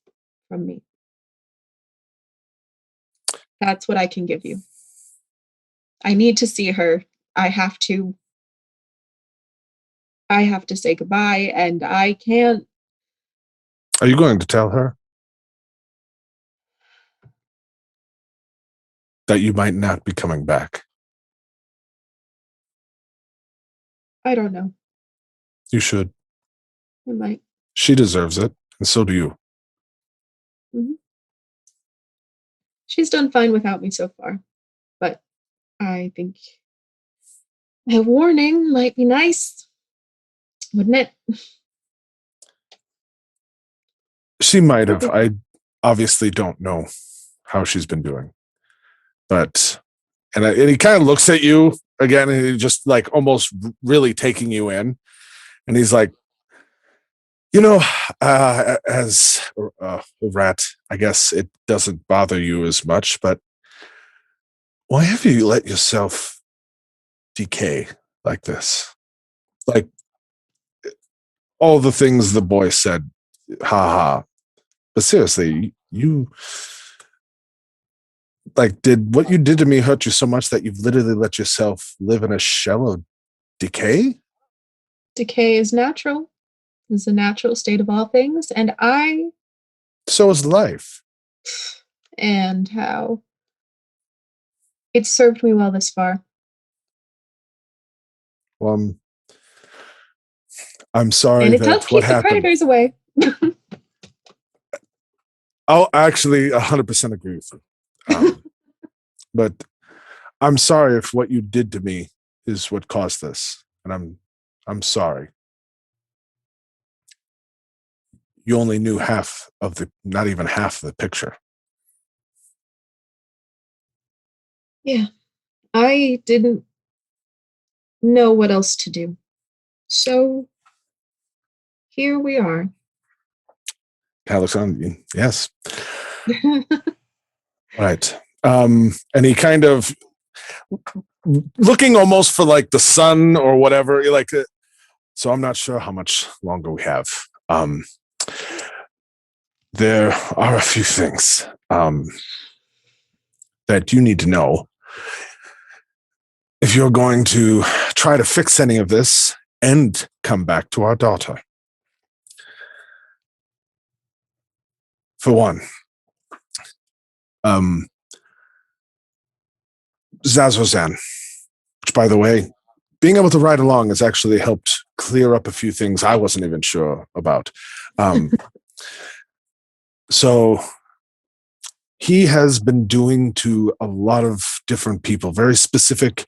[SPEAKER 2] from me. That's what I can give you. I need to see her. I have to say goodbye, and I can't.
[SPEAKER 1] Are you going to tell her that you might not be coming back?
[SPEAKER 2] I don't know.
[SPEAKER 1] You should.
[SPEAKER 2] I might.
[SPEAKER 1] She deserves it, and so do you.
[SPEAKER 2] Mhm. She's done fine without me so far, but I think a warning might be nice, wouldn't it?
[SPEAKER 1] She might have.
[SPEAKER 2] Okay.
[SPEAKER 1] I obviously don't know how she's been doing, but and he kind of looks at you again, and he just like almost really taking you in, and he's like, as a rat, I guess it doesn't bother you as much, but why have you let yourself decay like this? Like all the things the boy said, ha. But seriously, you like, did what you did to me hurt you so much that you've literally let yourself live in a shell of decay?
[SPEAKER 2] Decay is natural. It's a natural state of all things, and
[SPEAKER 1] So is life.
[SPEAKER 2] how it's served me well this far.
[SPEAKER 1] Well, I'm sorry
[SPEAKER 2] And it
[SPEAKER 1] that
[SPEAKER 2] does
[SPEAKER 1] what
[SPEAKER 2] keep the
[SPEAKER 1] happened.
[SPEAKER 2] predators away.
[SPEAKER 1] I'll actually 100% agree with you. But I'm sorry if what you did to me is what caused this, and I'm sorry. You only knew not even half of the picture.
[SPEAKER 2] Yeah, I didn't know what else to do. So here we are.
[SPEAKER 1] Alexander, yes, right. And he kind of looking almost for like the sun or whatever. Like, so I'm not sure how much longer we have. There are a few things that you need to know if you're going to try to fix any of this and come back to our daughter. For one, Zazozan, which, by the way, being able to ride along has actually helped clear up a few things I wasn't even sure about. So he has been doing to a lot of different people, very specific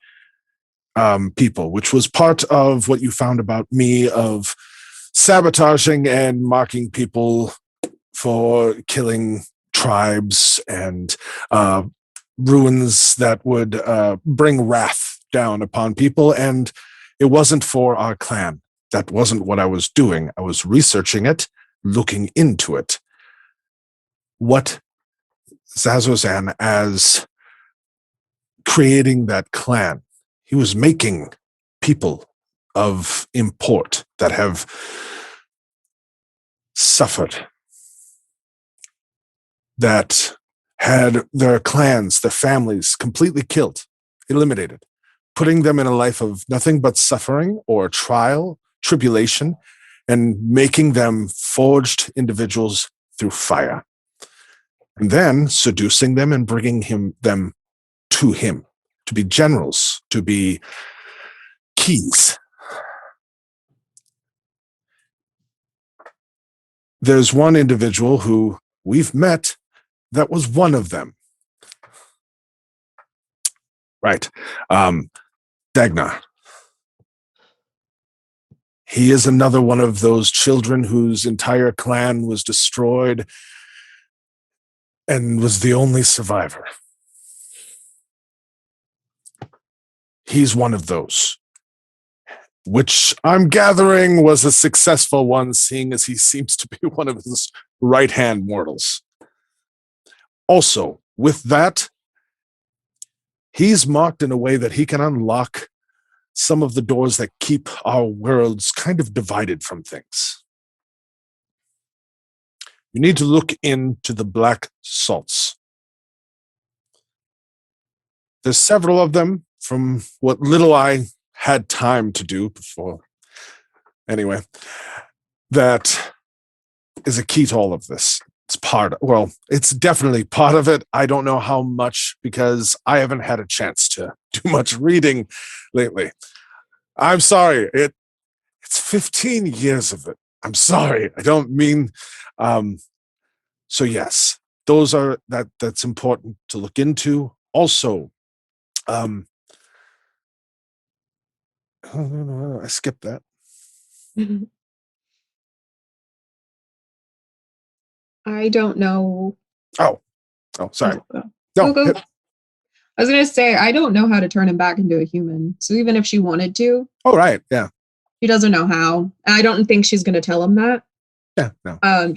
[SPEAKER 1] people, which was part of what you found about me of sabotaging and mocking people for killing tribes and ruins that would bring wrath down upon people. And it wasn't for our clan. That wasn't what I was doing. I was researching it, looking into it. What Zazozan as creating that clan, he was making people of import that have suffered, that had their clans, their families completely killed, eliminated, putting them in a life of nothing but suffering or trial, tribulation, and making them forged individuals through fire. And then seducing them and bringing them to him, to be generals, to be keys. There's one individual who we've met that was one of them. Right. Dagnar. He is another one of those children whose entire clan was destroyed and was the only survivor. He's one of those. which I'm gathering was a successful one, seeing as he seems to be one of his right-hand mortals. Also, with that, he's marked in a way that he can unlock some of the doors that keep our worlds kind of divided from things. You need to look into the black salts. There's several of them from what little I had time to do before. Anyway, that is a key to all of this. It's definitely part of it. I don't know how much because I haven't had a chance to do much reading lately. I'm sorry. It's 15 years of it. I'm sorry. I don't mean so yes, that's important to look into. Also, I skipped that.
[SPEAKER 2] I don't know.
[SPEAKER 1] Oh, sorry.
[SPEAKER 2] Go.
[SPEAKER 1] No,
[SPEAKER 2] I was going to say, I don't know how to turn him back into a human. So even if she wanted to.
[SPEAKER 1] Oh, right. Yeah.
[SPEAKER 2] She doesn't know how. And I don't think she's going to tell him that.
[SPEAKER 1] Yeah, no.
[SPEAKER 2] I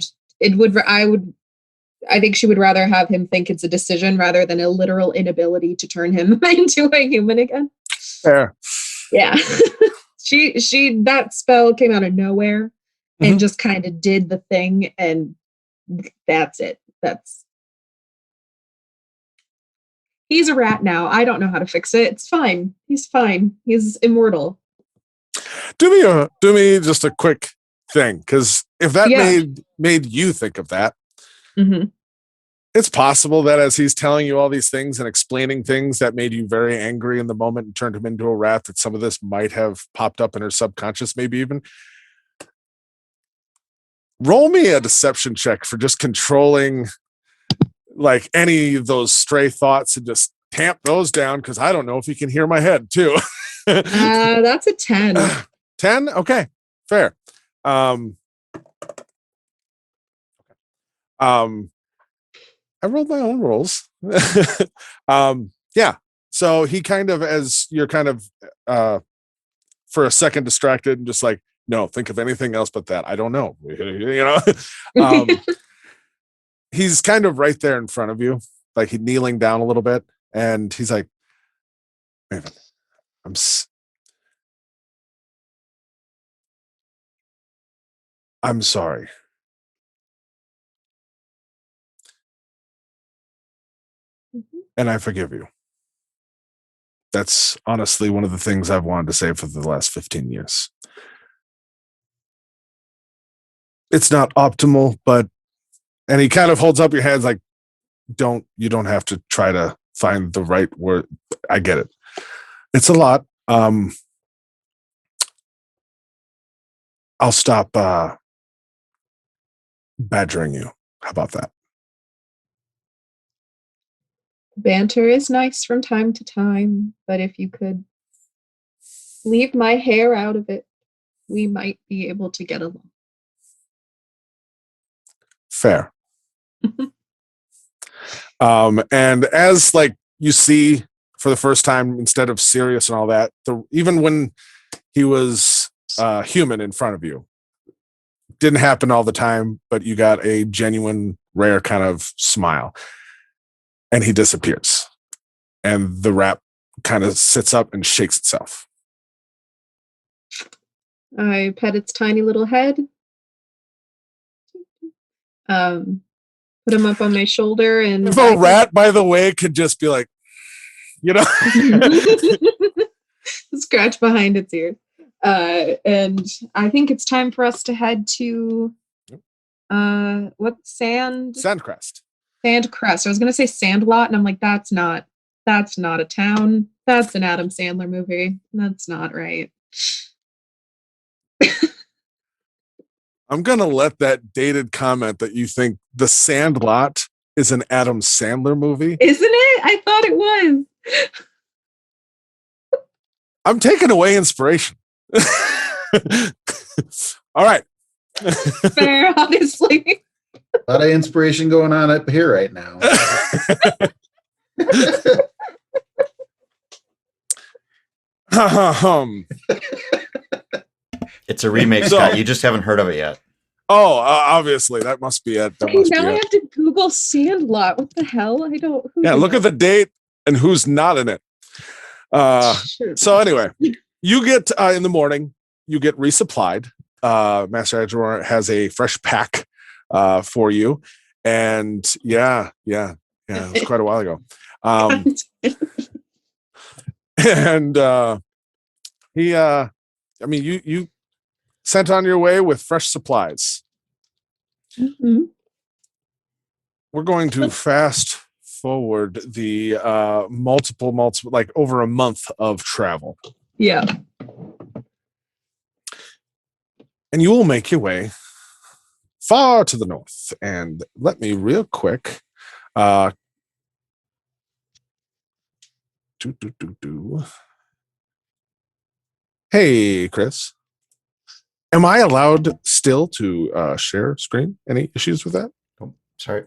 [SPEAKER 2] think she would rather have him think it's a decision rather than a literal inability to turn him into a human again.
[SPEAKER 1] Fair.
[SPEAKER 2] Yeah. she that spell came out of nowhere and just kind of did the thing, and that's it. He's a rat now. I don't know how to fix it. It's fine. He's fine. He's immortal.
[SPEAKER 1] Do me just a quick thing, because if that made you think of that, it's possible that as he's telling you all these things and explaining things that made you very angry in the moment and turned him into a rat, that some of this might have popped up in her subconscious, maybe even. Roll me a deception check for just controlling like any of those stray thoughts and just tamp those down, because I don't know if you can hear my head too.
[SPEAKER 2] That's a 10.
[SPEAKER 1] 10? Okay, fair. I rolled my own rolls. Yeah. So he kind of, as you're kind of for a second distracted and just like, no, think of anything else but that. I don't know. You know? He's kind of right there in front of you, like he's kneeling down a little bit, and he's like, Maven, I'm sorry. And I forgive you. That's honestly one of the things I've wanted to say for the last 15 years. It's not optimal, but, and he kind of holds up your hands like, you don't have to try to find the right word. I get it. It's a lot. I'll stop badgering you. How about that?
[SPEAKER 2] Banter is nice from time to time, but if you could leave my hair out of it, we might be able to get along.
[SPEAKER 1] Fair. And as like you see for the first time, instead of Sirius and all that, even when he was human in front of you, didn't happen all the time, but you got a genuine, rare kind of smile. And he disappears. And the rat kind of sits up and shakes itself.
[SPEAKER 2] I pet its tiny little head. Put him up on my shoulder, and
[SPEAKER 1] if a rat, by the way, could just be like, you know,
[SPEAKER 2] scratch behind its ear. And I think it's time for us to head to
[SPEAKER 1] Sandcrest.
[SPEAKER 2] Sandcrest. I was gonna say Sandlot, and I'm like, that's not a town. That's an Adam Sandler movie. That's not right.
[SPEAKER 1] I'm gonna let that dated comment that you think The Sandlot is an Adam Sandler movie.
[SPEAKER 2] Isn't it? I thought it was.
[SPEAKER 1] I'm taking away inspiration. All right.
[SPEAKER 2] Fair, obviously.
[SPEAKER 3] A lot of inspiration going on up here right now.
[SPEAKER 4] It's a remake,
[SPEAKER 1] So-
[SPEAKER 4] Scott. You just haven't heard of it yet.
[SPEAKER 1] Oh, obviously that must be it. That
[SPEAKER 2] Okay,
[SPEAKER 1] must
[SPEAKER 2] now
[SPEAKER 1] be
[SPEAKER 2] I
[SPEAKER 1] it.
[SPEAKER 2] have to Google Sandlot. What the hell? I don't.
[SPEAKER 1] Yeah, look at the date and who's not in it. So anyway, you get in the morning, you get resupplied. Master Adjurar has a fresh pack for you, and yeah, it was quite a while ago. And he, I mean, you sent on your way with fresh supplies.
[SPEAKER 2] Mhm.
[SPEAKER 1] We're going to fast forward the multiple, like over a month of travel.
[SPEAKER 2] Yeah.
[SPEAKER 1] And you will make your way far to the north. And let me real quick. Hey, Chris. Am I allowed still to share screen? Any issues with that?
[SPEAKER 4] Oh, sorry.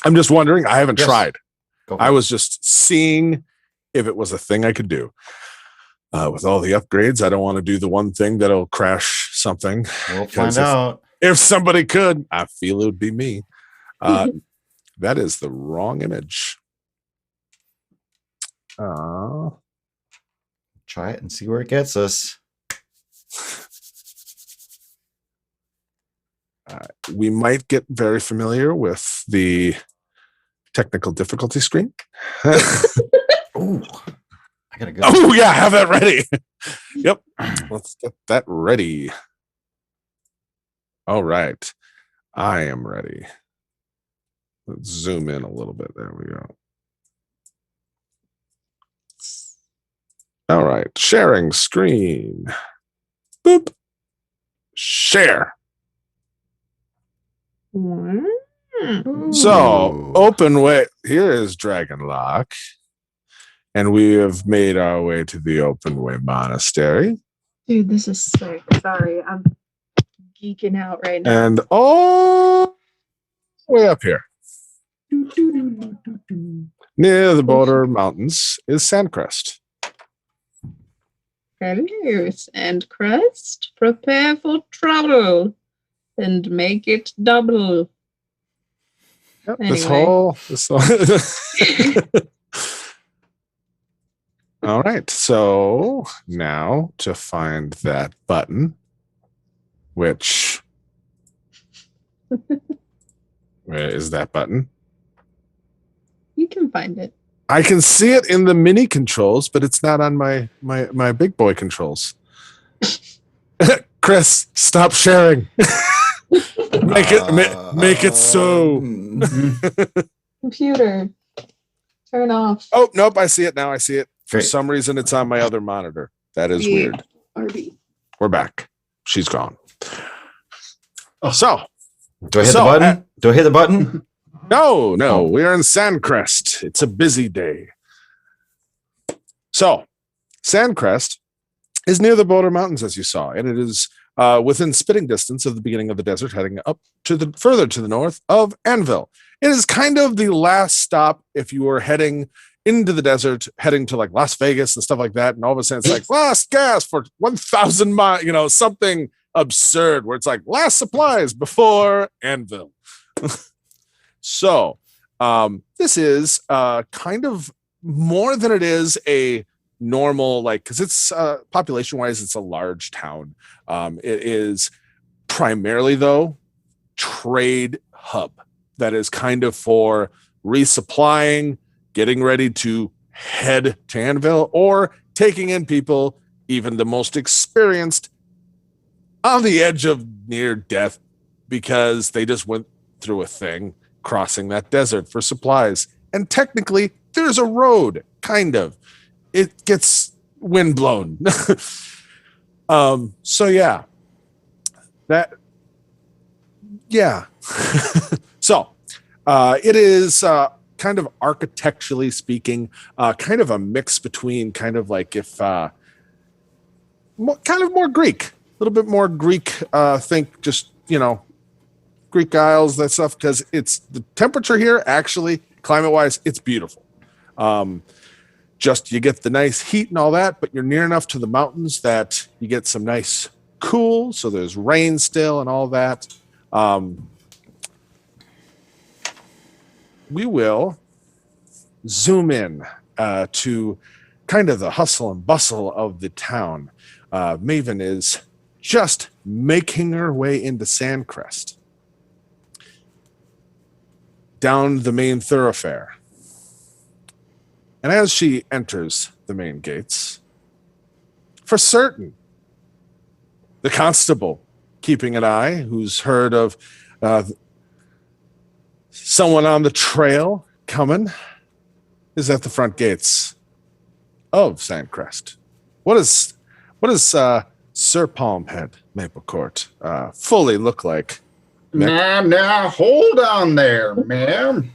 [SPEAKER 1] I'm just wondering. I haven't
[SPEAKER 4] Yes.
[SPEAKER 1] tried.
[SPEAKER 4] Go for
[SPEAKER 1] I
[SPEAKER 4] it.
[SPEAKER 1] was just seeing if it was a thing I could do. With all the upgrades, I don't want to do the one thing that'll crash something.
[SPEAKER 4] We'll
[SPEAKER 1] because
[SPEAKER 4] find out.
[SPEAKER 1] If somebody could, I feel it would be me. That is the wrong image.
[SPEAKER 4] Try it and see where it gets us.
[SPEAKER 1] We might get very familiar with the technical difficulty screen.
[SPEAKER 4] Ooh, I gotta go.
[SPEAKER 1] Oh yeah, have that ready. Yep, let's get that ready. All right, I am ready. Let's zoom in a little bit. There we go. All right, sharing screen. Boop. Share. So
[SPEAKER 4] Ooh.
[SPEAKER 1] open way. Here is Dragon Lock, and we have made our way to the Open Way Monastery,
[SPEAKER 2] Dude, this is sick. Sorry, I'm geeking out right now.
[SPEAKER 1] and all the way up here near the border mountains is Sandcrest.
[SPEAKER 2] Hello, Sandcrest. Prepare for trouble and make it double.
[SPEAKER 1] Yep,
[SPEAKER 2] Anyway.
[SPEAKER 1] this whole all right, so now to find that button, which where is that button?
[SPEAKER 2] You can find it.
[SPEAKER 1] I can see it in the mini controls, but it's not on my big boy controls. Chris, stop sharing. make it so.
[SPEAKER 2] Computer, turn off.
[SPEAKER 1] Oh nope, I see it now. I see it. For
[SPEAKER 4] Great.
[SPEAKER 1] some reason, it's on my other monitor. That is weird.
[SPEAKER 2] RB.
[SPEAKER 1] We're back. She's gone.
[SPEAKER 3] Oh.
[SPEAKER 1] So
[SPEAKER 4] Do I hit
[SPEAKER 1] So,
[SPEAKER 4] the button? Do I hit the button?
[SPEAKER 1] no,
[SPEAKER 4] Oh.
[SPEAKER 1] we are in Sandcrest. It's a busy day. So Sandcrest is near the Boulder Mountains, as you saw, and it is within spitting distance of the beginning of the desert, heading up to the further to the north of Anvil. It is kind of the last stop if you were heading into the desert, heading to like Las Vegas and stuff like that, and all of a sudden it's like last gas for 1,000 miles, something absurd where it's like last supplies before Anvil. So this is kind of more than it is a normal, like, because it's population wise, it's a large town. It is primarily, though, trade hub that is kind of for resupplying, getting ready to head to Anvil, or taking in people, even the most experienced, on the edge of near death because they just went through a thing crossing that desert for supplies. And technically, there's a road, kind of. It gets windblown. So yeah. So it is kind of architecturally speaking, kind of a mix between kind of like if kind of more Greek, a little bit more Greek, think just, Greek Isles, that stuff, because it's the temperature here, actually, climate wise, it's beautiful. Just you get the nice heat and all that, but you're near enough to the mountains that you get some nice cool, so there's rain still and all that. We will zoom in to kind of the hustle and bustle of the town. Maven is just making her way into Sandcrest, down the main thoroughfare. And as she enters the main gates, for certain, the constable keeping an eye, who's heard of someone on the trail coming, is at the front gates of Sandcrest. What does Sir Palmhead Maplecourt fully look like?
[SPEAKER 3] Now, hold on there, ma'am.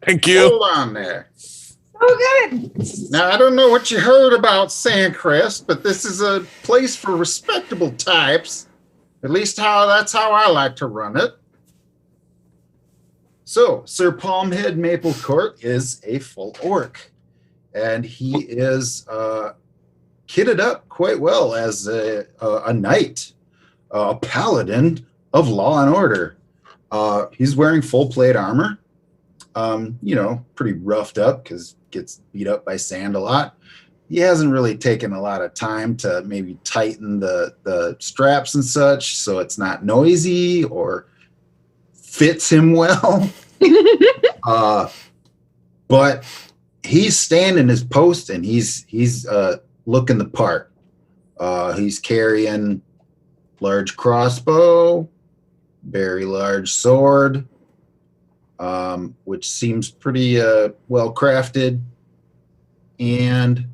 [SPEAKER 1] Thank you.
[SPEAKER 3] Hold on there.
[SPEAKER 2] Oh, good.
[SPEAKER 3] Now, I don't know what you heard about Sandcrest, but this is a place for respectable types. At least that's how I like to run it. So, Sir Palmhead Maplecourt is a full orc, and he is kitted up quite well as a knight, a paladin of law and order. He's wearing full plate armor, pretty roughed up because gets beat up by sand a lot. He hasn't really taken a lot of time to maybe tighten the straps and such, so it's not noisy or fits him well. But he's standing his post, and he's looking the part. He's carrying large crossbow, very large sword, which seems pretty well crafted, and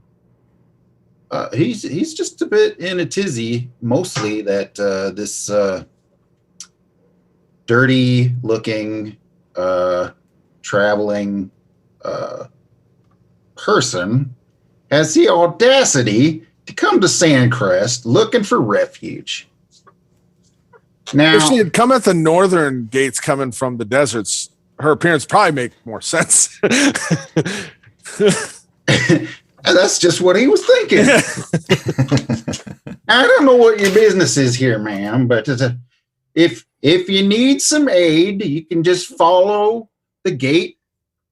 [SPEAKER 3] he's just a bit in a tizzy, mostly that this dirty looking traveling person has the audacity to come to Sandcrest looking for refuge. Now,
[SPEAKER 1] If she had come at the northern gates coming from the deserts, her appearance probably make more sense.
[SPEAKER 3] that's just what he was thinking. I don't know what your business is here, ma'am, but if you need some aid, you can just follow the gate,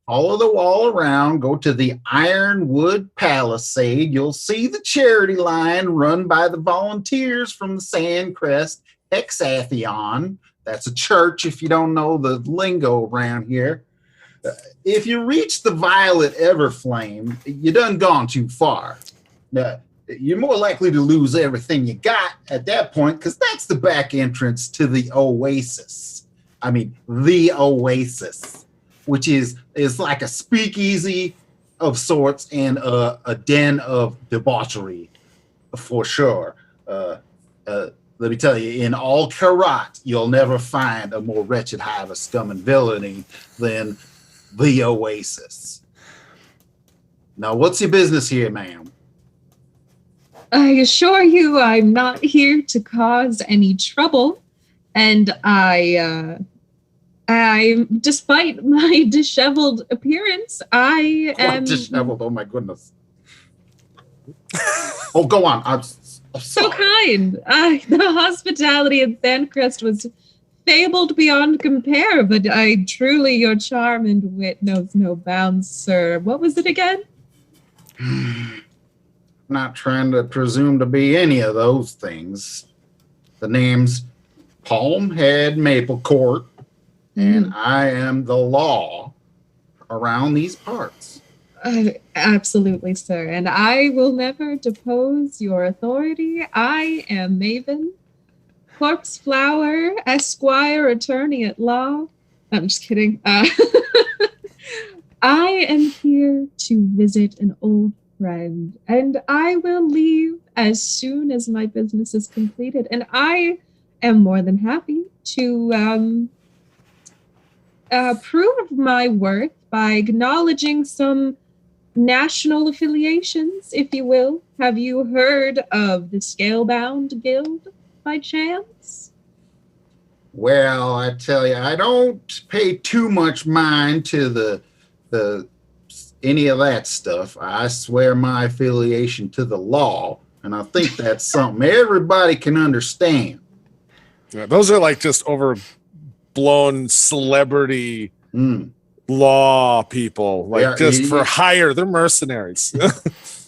[SPEAKER 3] follow the wall around, go to the Ironwood Palisade. You'll see the charity line run by the volunteers from the Sandcrest Hexatheon. That's a church if you don't know the lingo around here. If you reach the Violet Everflame, you done gone too far. Now, you're more likely to lose everything you got at that point, because that's the back entrance to the Oasis. I mean, the Oasis, which is like a speakeasy of sorts and a den of debauchery, for sure. Let me tell you, in all Karat, you'll never find a more wretched hive of scum and villainy than the Oasis. Now, what's your business here, ma'am?
[SPEAKER 2] I assure you I'm not here to cause any trouble, and I despite my disheveled appearance, I am
[SPEAKER 3] disheveled. Oh my goodness. Oh, go on. I'm
[SPEAKER 2] so kind. The hospitality in Sandcrest was fabled beyond compare, but truly your charm and wit knows no bounds, sir. What was it again?
[SPEAKER 3] Not trying to presume to be any of those things. The name's Palmhead Maplecourt, and I am the law around these parts.
[SPEAKER 2] Absolutely, sir. And I will never depose your authority. I am Maven, Corpse Flower, Esquire, Attorney at Law. I'm just kidding. I am here to visit an old friend, and I will leave as soon as my business is completed. And I am more than happy to prove my worth by acknowledging some national affiliations, if you will. Have you heard of the Scalebound Guild by chance?
[SPEAKER 3] Well, I tell you, I don't pay too much mind to the any of that stuff. I swear my affiliation to the law, And I think that's something everybody can understand.
[SPEAKER 1] Yeah, those are like just overblown celebrity law people, like just for hire. They're mercenaries.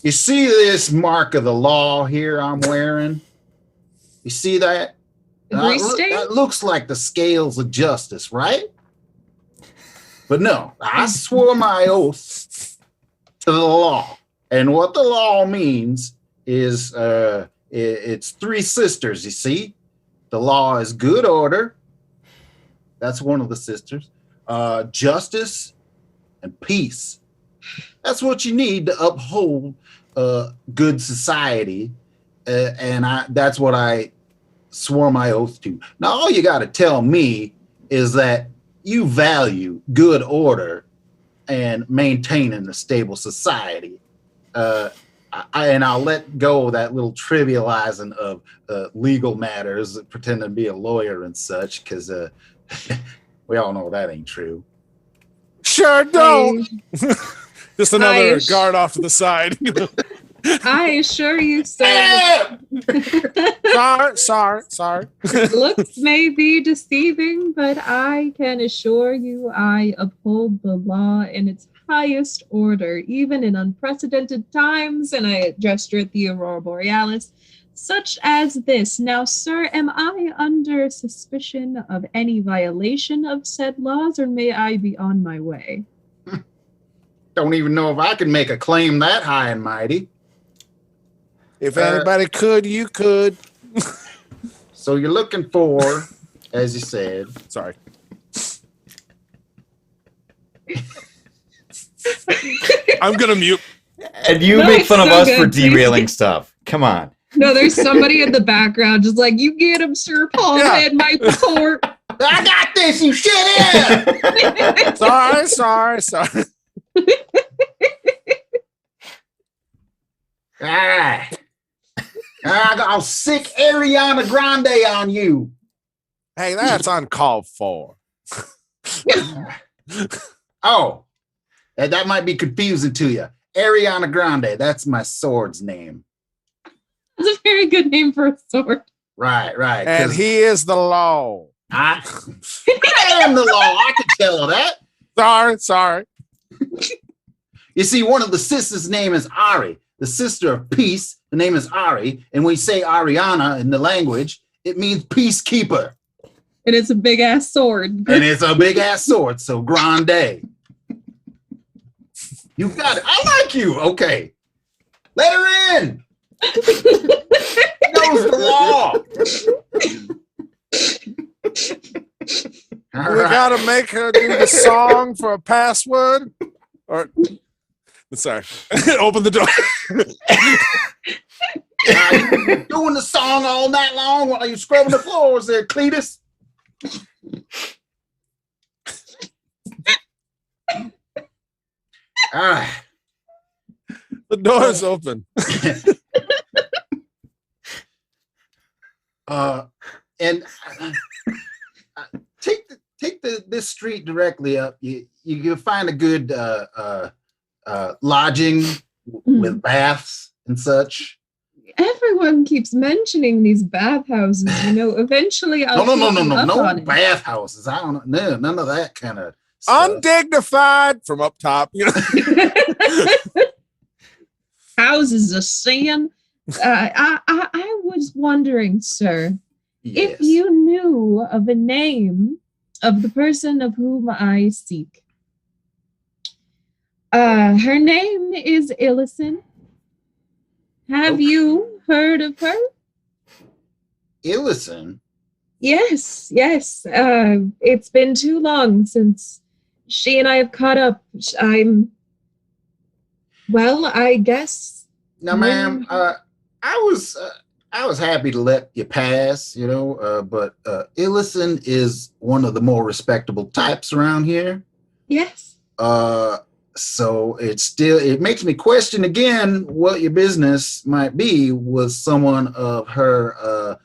[SPEAKER 3] You see this mark of the law here I'm wearing? You see that? That looks like the scales of justice, right? But no, I swore my oath to the law. And what the law means is it's three sisters, you see? The law is good order. That's one of the sisters. Justice and peace. That's what you need to uphold good society. And that's what I swore my oath to. Now, all you got to tell me is that you value good order and maintaining a stable society. And I'll let go of that little trivializing of legal matters, pretending to be a lawyer and such, because we all know that ain't true.
[SPEAKER 1] Sure don't. Just another guard off to the side.
[SPEAKER 2] I assure you, sir.
[SPEAKER 1] Sorry.
[SPEAKER 2] Looks may be deceiving, but I can assure you I uphold the law in its highest order, even in unprecedented times, and I gesture at the Aurora Borealis, such as this. Now, sir, am I under suspicion of any violation of said laws, or may I be on my way?
[SPEAKER 3] Don't even know if I can make a claim that high and mighty.
[SPEAKER 1] If anybody could, you could.
[SPEAKER 3] So you're looking for, as you said.
[SPEAKER 1] Sorry. I'm going to mute.
[SPEAKER 4] And you make fun of us for derailing stuff. Come on.
[SPEAKER 2] No, there's somebody in the background just like, you get him, Sir Paul, head my court.
[SPEAKER 3] I got this, you shit in.
[SPEAKER 1] Sorry.
[SPEAKER 3] All right. I'll sick Ariana Grande on you.
[SPEAKER 1] Hey, that's uncalled for.
[SPEAKER 3] Oh, that might be confusing to you. Ariana Grande, that's my sword's name.
[SPEAKER 2] That's a very good name for a sword.
[SPEAKER 3] Right.
[SPEAKER 1] And he is the law.
[SPEAKER 3] I am the law. I can tell that.
[SPEAKER 1] Sorry.
[SPEAKER 3] You see, one of the sisters' name is Ari. The sister of peace, the name is Ari. And when you say Ariana in the language, it means peacekeeper.
[SPEAKER 2] And it's a big-ass sword.
[SPEAKER 3] And it's a big-ass sword, so grande. You got it. I like you. Okay. Let her in. Knows the law.
[SPEAKER 1] We gotta make her do the song for a password. Or sorry, open the door.
[SPEAKER 3] Doing the song all night long while you scrubbing the floors there, Cletus. All right.
[SPEAKER 1] The door's open.
[SPEAKER 3] And take this street directly up. You can find a good lodging with baths and such.
[SPEAKER 2] Everyone keeps mentioning these bathhouses. Eventually I'll
[SPEAKER 3] no bathhouses. I don't know. None of that kind of stuff.
[SPEAKER 1] Undignified from up top.
[SPEAKER 2] Houses of sin. I was wondering, sir,
[SPEAKER 3] Yes.
[SPEAKER 2] if you knew of a name of the person of whom I seek. Her name is Illison. Have you heard of her?
[SPEAKER 3] Illison?
[SPEAKER 2] Yes. It's been too long since she and I have caught up. I guess.
[SPEAKER 3] Now, ma'am, I was happy to let you pass, but Illison is one of the more respectable types around here.
[SPEAKER 2] Yes.
[SPEAKER 3] So it makes me question again what your business might be with someone of her,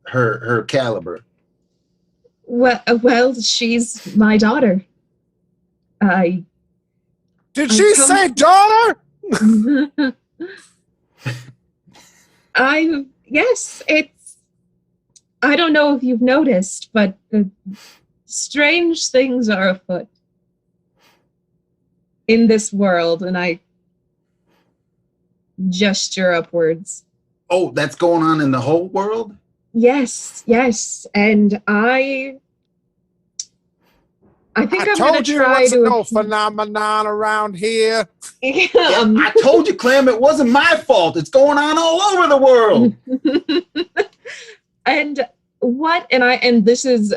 [SPEAKER 3] her caliber.
[SPEAKER 2] Well, she's my daughter.
[SPEAKER 1] Did she say daughter?
[SPEAKER 2] Yes, I don't know if you've noticed, but strange things are afoot in this world, and I gesture upwards.
[SPEAKER 3] Oh, that's going on in the whole world?
[SPEAKER 2] Yes, and I think I'm gonna
[SPEAKER 1] told you
[SPEAKER 2] try
[SPEAKER 1] what's
[SPEAKER 2] to
[SPEAKER 1] no phenomenon around here.
[SPEAKER 3] Yeah, I told you, Clem, it wasn't my fault. It's going on all over the world.
[SPEAKER 2] And this is,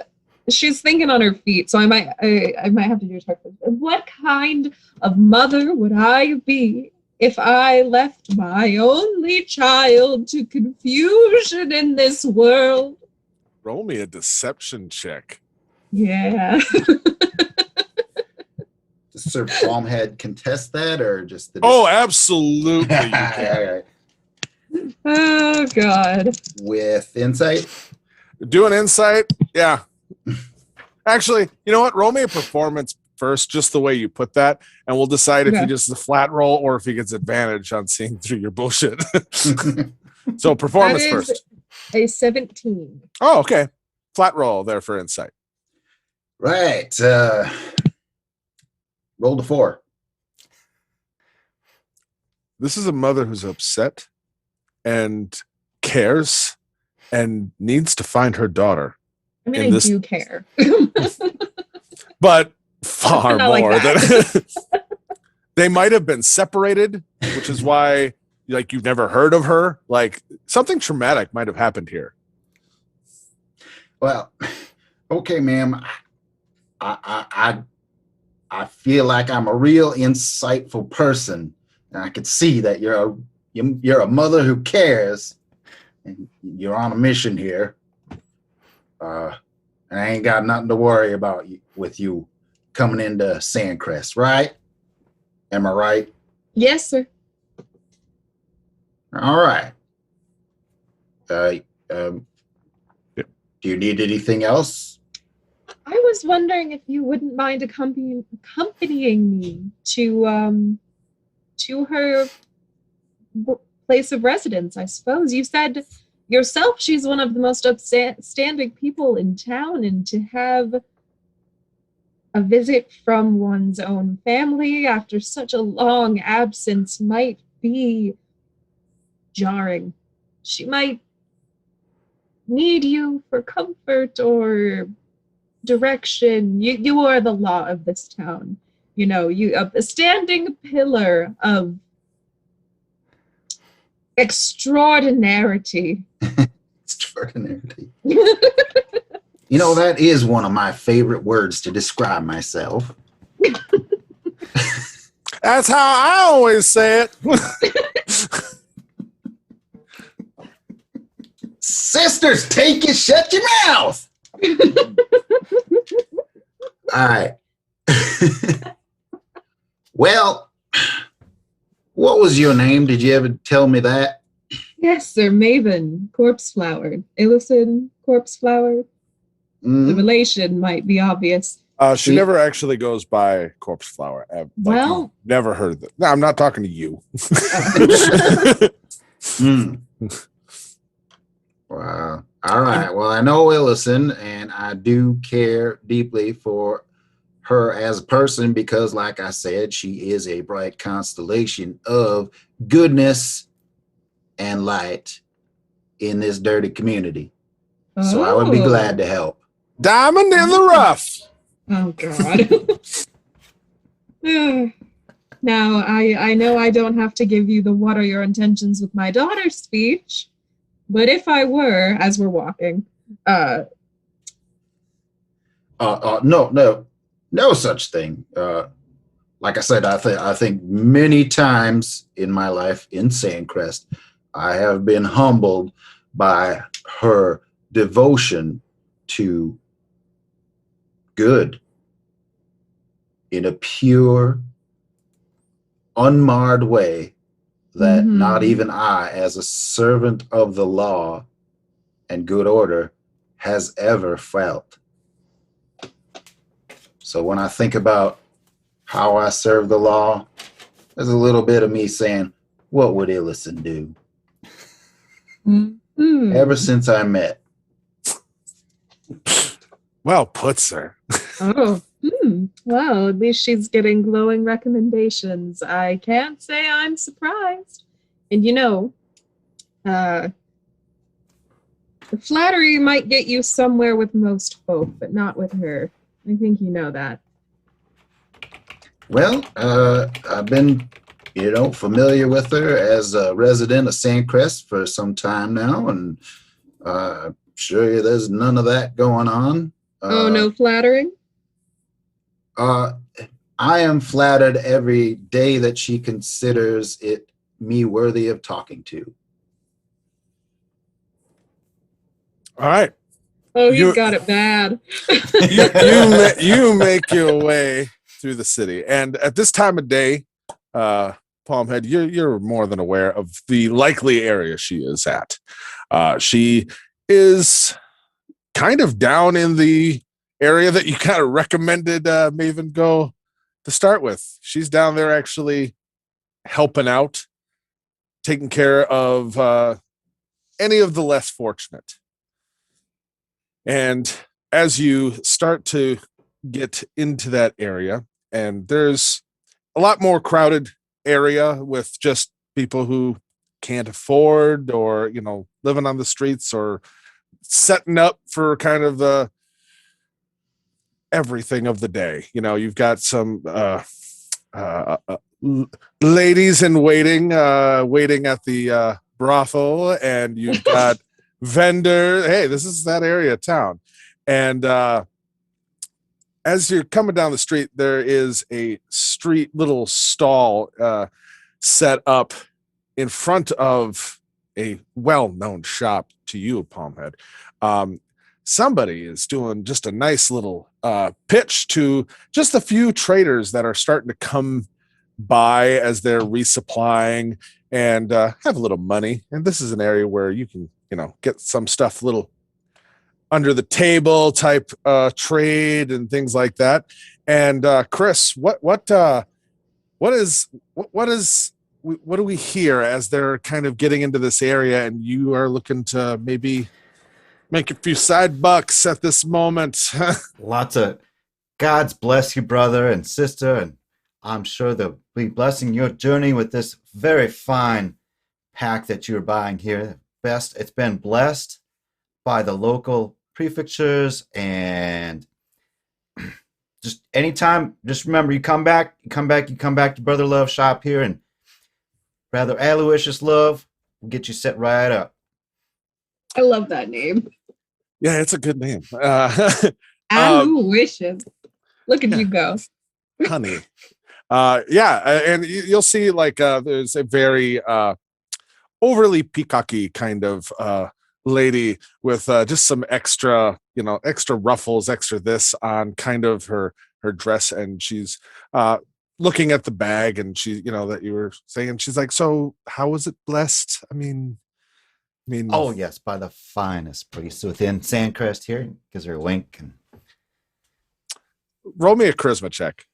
[SPEAKER 2] she's thinking on her feet, so I might have to do a check. What kind of mother would I be if I left my only child to confusion in this world?
[SPEAKER 1] Roll me a deception check.
[SPEAKER 2] Yeah.
[SPEAKER 3] Does Sir Palmhead contest that, or just the?
[SPEAKER 1] Oh, absolutely. You can.
[SPEAKER 3] All right.
[SPEAKER 2] Oh God.
[SPEAKER 3] With insight.
[SPEAKER 1] Do an insight. Yeah. Actually, you know what? Roll me a performance first, just the way you put that, and we'll decide if
[SPEAKER 2] Okay.
[SPEAKER 1] he just a flat roll or if he gets advantage on seeing through your bullshit. So performance
[SPEAKER 2] That is
[SPEAKER 1] first.
[SPEAKER 2] a 17.
[SPEAKER 1] Oh, okay. Flat roll there for insight.
[SPEAKER 3] Right. Roll to 4.
[SPEAKER 1] This is a mother who's upset and cares and needs to find her daughter.
[SPEAKER 2] I mean,
[SPEAKER 1] In this-
[SPEAKER 2] I do care.
[SPEAKER 1] But far
[SPEAKER 2] Not like
[SPEAKER 1] more
[SPEAKER 2] that.
[SPEAKER 1] than they might have been separated, which is why like you've never heard of her. Like something traumatic might have happened here.
[SPEAKER 3] Well, okay, ma'am. I feel like I'm a real insightful person, and I can see that you're a mother who cares, and you're on a mission here. And I ain't got nothing to worry about with you coming into Sandcrest, right? Am I right?
[SPEAKER 2] Yes, sir.
[SPEAKER 3] All right.
[SPEAKER 1] Yep.
[SPEAKER 3] Do you need anything else?
[SPEAKER 2] I was wondering if you wouldn't mind accompanying me to her place of residence. I suppose you said yourself she's one of the most upstanding people in town, and to have a visit from one's own family after such a long absence might be jarring. She might need you for comfort or direction. You are the law of this town. You know, you a standing pillar of extraordinarity.
[SPEAKER 3] Extraordinarity. You know, that is one of my favorite words to describe myself.
[SPEAKER 1] That's how I always say it.
[SPEAKER 3] Sisters, take it, shut your mouth. All right. Well, what was your name? Did you ever tell me that?
[SPEAKER 2] Yes, sir. Maven, corpse flower. Illison, corpse flower. The relation might be obvious.
[SPEAKER 1] She never actually goes by Corpse Flower. Like,
[SPEAKER 2] Well-
[SPEAKER 1] never heard of it. No, I'm not talking to you.
[SPEAKER 3] Wow. All right. Well, I know Illison, and I do care deeply for her as a person because, like I said, she is a bright constellation of goodness and light in this dirty community. So I would be glad to help.
[SPEAKER 1] Diamond in the rough.
[SPEAKER 2] Oh God. Now I know I don't have to give you the "what are your intentions with my daughter" speech, but if I were, as we're walking,
[SPEAKER 3] No such thing. Like I said, I think many times in my life in Sandcrest, I have been humbled by her devotion to good in a pure, unmarred way that not even I, as a servant of the law and good order, has ever felt. So when I think about how I serve the law, there's a little bit of me saying, what would Illison do?
[SPEAKER 2] Mhm.
[SPEAKER 3] ever since I met.
[SPEAKER 1] Well put, sir.
[SPEAKER 2] Oh, well, at least she's getting glowing recommendations. I can't say I'm surprised. And uh, the flattery might get you somewhere with most folk, but not with her. I think you know that.
[SPEAKER 3] Well, I've been, familiar with her as a resident of Sandcrest for some time now, and sure there's none of that going on.
[SPEAKER 2] Oh, no flattering?
[SPEAKER 3] I am flattered every day that she considers it me worthy of talking to.
[SPEAKER 1] All right.
[SPEAKER 2] Oh, he's got it bad.
[SPEAKER 1] You make your way through the city, and at this time of day, Palmhead, you're more than aware of the likely area she is at. She is kind of down in the area that you kind of recommended Maven go to start with. She's down there actually helping out, taking care of any of the less fortunate. And as you start to get into that area, and there's a lot more crowded area with just people who can't afford or, living on the streets or setting up for kind of the everything of the day. You've got some ladies in waiting at the brothel, and you've got vendor. Hey, this is that area of town. And as you're coming down the street, there is a street little stall set up in front of a well-known shop to you, Palmhead. Somebody is doing just a nice little pitch to just a few traders that are starting to come by as they're resupplying and have a little money. And this is an area where you can, get some stuff little under the table type trade and things like that. And Chris, what do we hear as they're kind of getting into this area, and you are looking to maybe make a few side bucks at this moment?
[SPEAKER 4] Lots of God's bless you, brother and sister, and I'm sure they'll be blessing your journey with this very fine pack that you're buying here. It's been blessed by the local prefectures, and just anytime, just remember, you come back to Brother Love shop here, and Brother Aloysius Love will get you set right up.
[SPEAKER 2] I love that name.
[SPEAKER 1] Yeah, it's a good name.
[SPEAKER 2] Aloysius. Look at you go.
[SPEAKER 1] Honey. And you'll see there's a very overly peacocky kind of lady with just some extra ruffles, extra this on kind of her dress, and she's looking at the bag, and she, that you were saying, she's like, so how was it blessed? I mean,
[SPEAKER 4] oh yes, by the finest priest within Sandcrest here. Gives her a wink and
[SPEAKER 1] roll me a charisma check.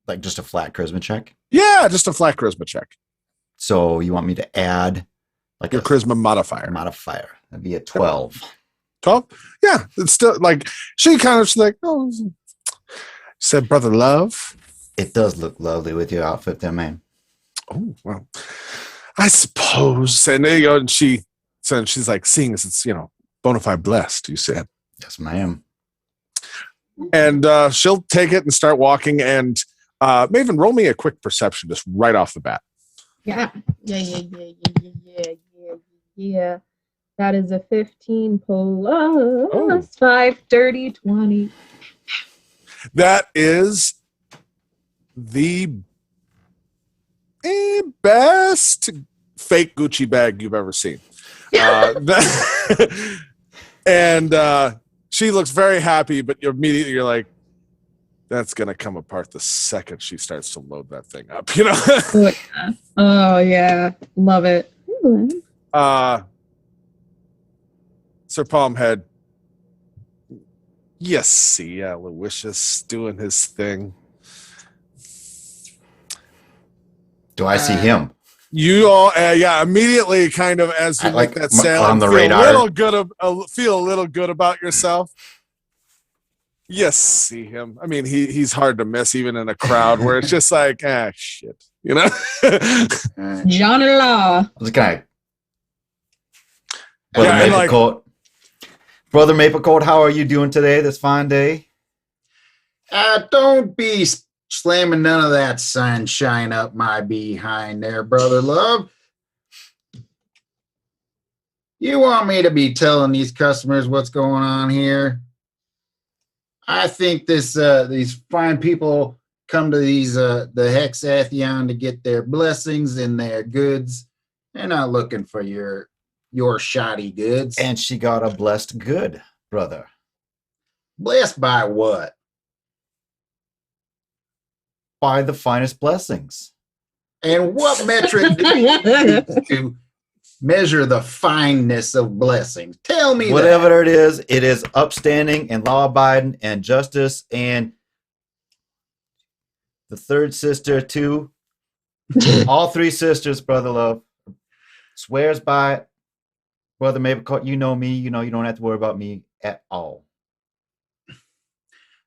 [SPEAKER 4] Like just a flat charisma check?
[SPEAKER 1] Yeah, just a flat charisma check.
[SPEAKER 4] So you want me to add like
[SPEAKER 1] your charisma modifier?
[SPEAKER 4] Modifier. That'd be a 12.
[SPEAKER 1] 12? Yeah, it's still like she kind of like, oh, said Brother Love.
[SPEAKER 4] It does look lovely with your outfit there, man.
[SPEAKER 1] Oh, well, I suppose. And there you go. And she's like, seeing as it's, bona fide blessed, you said.
[SPEAKER 4] Yes, ma'am.
[SPEAKER 1] And she'll take it and start walking. And Maven, roll me a quick perception just right off the bat.
[SPEAKER 2] Yeah. That is a 15 plus 5, dirty 20.
[SPEAKER 1] That is the best fake Gucci bag you've ever seen. And she looks very happy, but immediately you're like, that's going to come apart the second she starts to load that thing up,
[SPEAKER 2] Oh, yeah. Love it.
[SPEAKER 1] Sir Palmhead, you see Aloysius doing his thing.
[SPEAKER 4] Do I see him?
[SPEAKER 1] You all, immediately, kind of as you
[SPEAKER 4] I
[SPEAKER 1] make
[SPEAKER 4] like
[SPEAKER 1] that sale,
[SPEAKER 4] on the
[SPEAKER 1] feel
[SPEAKER 4] radar.
[SPEAKER 1] feel a little good about yourself. You see him. I mean, he's hard to miss, even in a crowd where it's just like, shit, you know.
[SPEAKER 2] John Law.
[SPEAKER 4] This guy, Brother
[SPEAKER 1] Yeah, and
[SPEAKER 4] Maple Coat. Brother Maple Coat, how are you doing today? This fine day.
[SPEAKER 3] Don't be slamming none of that sunshine up my behind there, brother love. You want me to be telling these customers what's going on here? I think these fine people come to these the Hexathion to get their blessings and their goods. They're not looking for your shoddy goods.
[SPEAKER 4] And she got a blessed good, brother.
[SPEAKER 3] Blessed by what?
[SPEAKER 4] By the finest blessings.
[SPEAKER 3] And what metric do you use to measure the fineness of blessings? Tell me
[SPEAKER 4] Whatever it is upstanding and law-abiding and justice. And the third sister, too. All three sisters, brother love, swears by it. Brother Maple, you know me. You know you don't have to worry about me at all.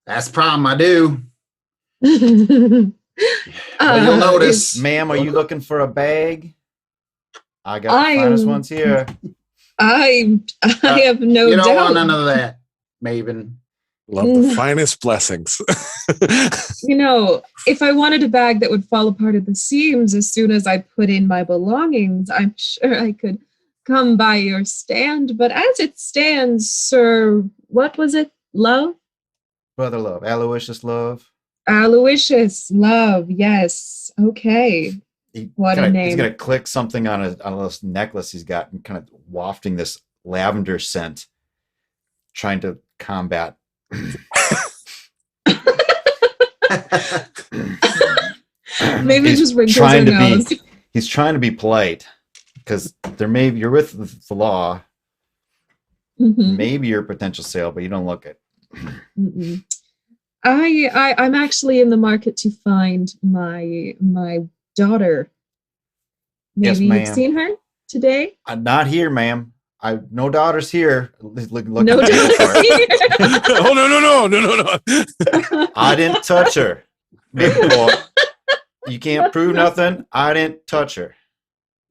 [SPEAKER 3] That's the problem. I do. Well, you'll notice.
[SPEAKER 4] Ma'am, are you looking for a bag? I got the finest ones here.
[SPEAKER 2] I have no
[SPEAKER 3] You don't
[SPEAKER 2] doubt.
[SPEAKER 3] want none of that, Maven.
[SPEAKER 1] Love the finest blessings.
[SPEAKER 2] You know, if I wanted a bag that would fall apart at the seams as soon as I put in my belongings, I'm sure I could come by your stand. But as it stands, sir, what was it? Love?
[SPEAKER 4] Brother love, Aloysius love.
[SPEAKER 2] Aloysius love, yes. Okay. What a name.
[SPEAKER 4] He's gonna click something on this necklace he's got and kind of wafting this lavender scent, trying to combat.
[SPEAKER 2] Maybe just wrinkles her nose.
[SPEAKER 4] He's trying to be polite because you're with the law.
[SPEAKER 2] Mm-hmm.
[SPEAKER 4] Maybe you're a potential sale, but you don't look it.
[SPEAKER 2] Mm-mm. I'm actually in the market to find my daughter. Maybe
[SPEAKER 4] Yes,
[SPEAKER 2] you've seen her today?
[SPEAKER 4] Not here, ma'am. No daughters here. Look
[SPEAKER 2] No daughters here.
[SPEAKER 1] Oh no.
[SPEAKER 4] I didn't touch her. You can't prove nothing. I didn't touch her.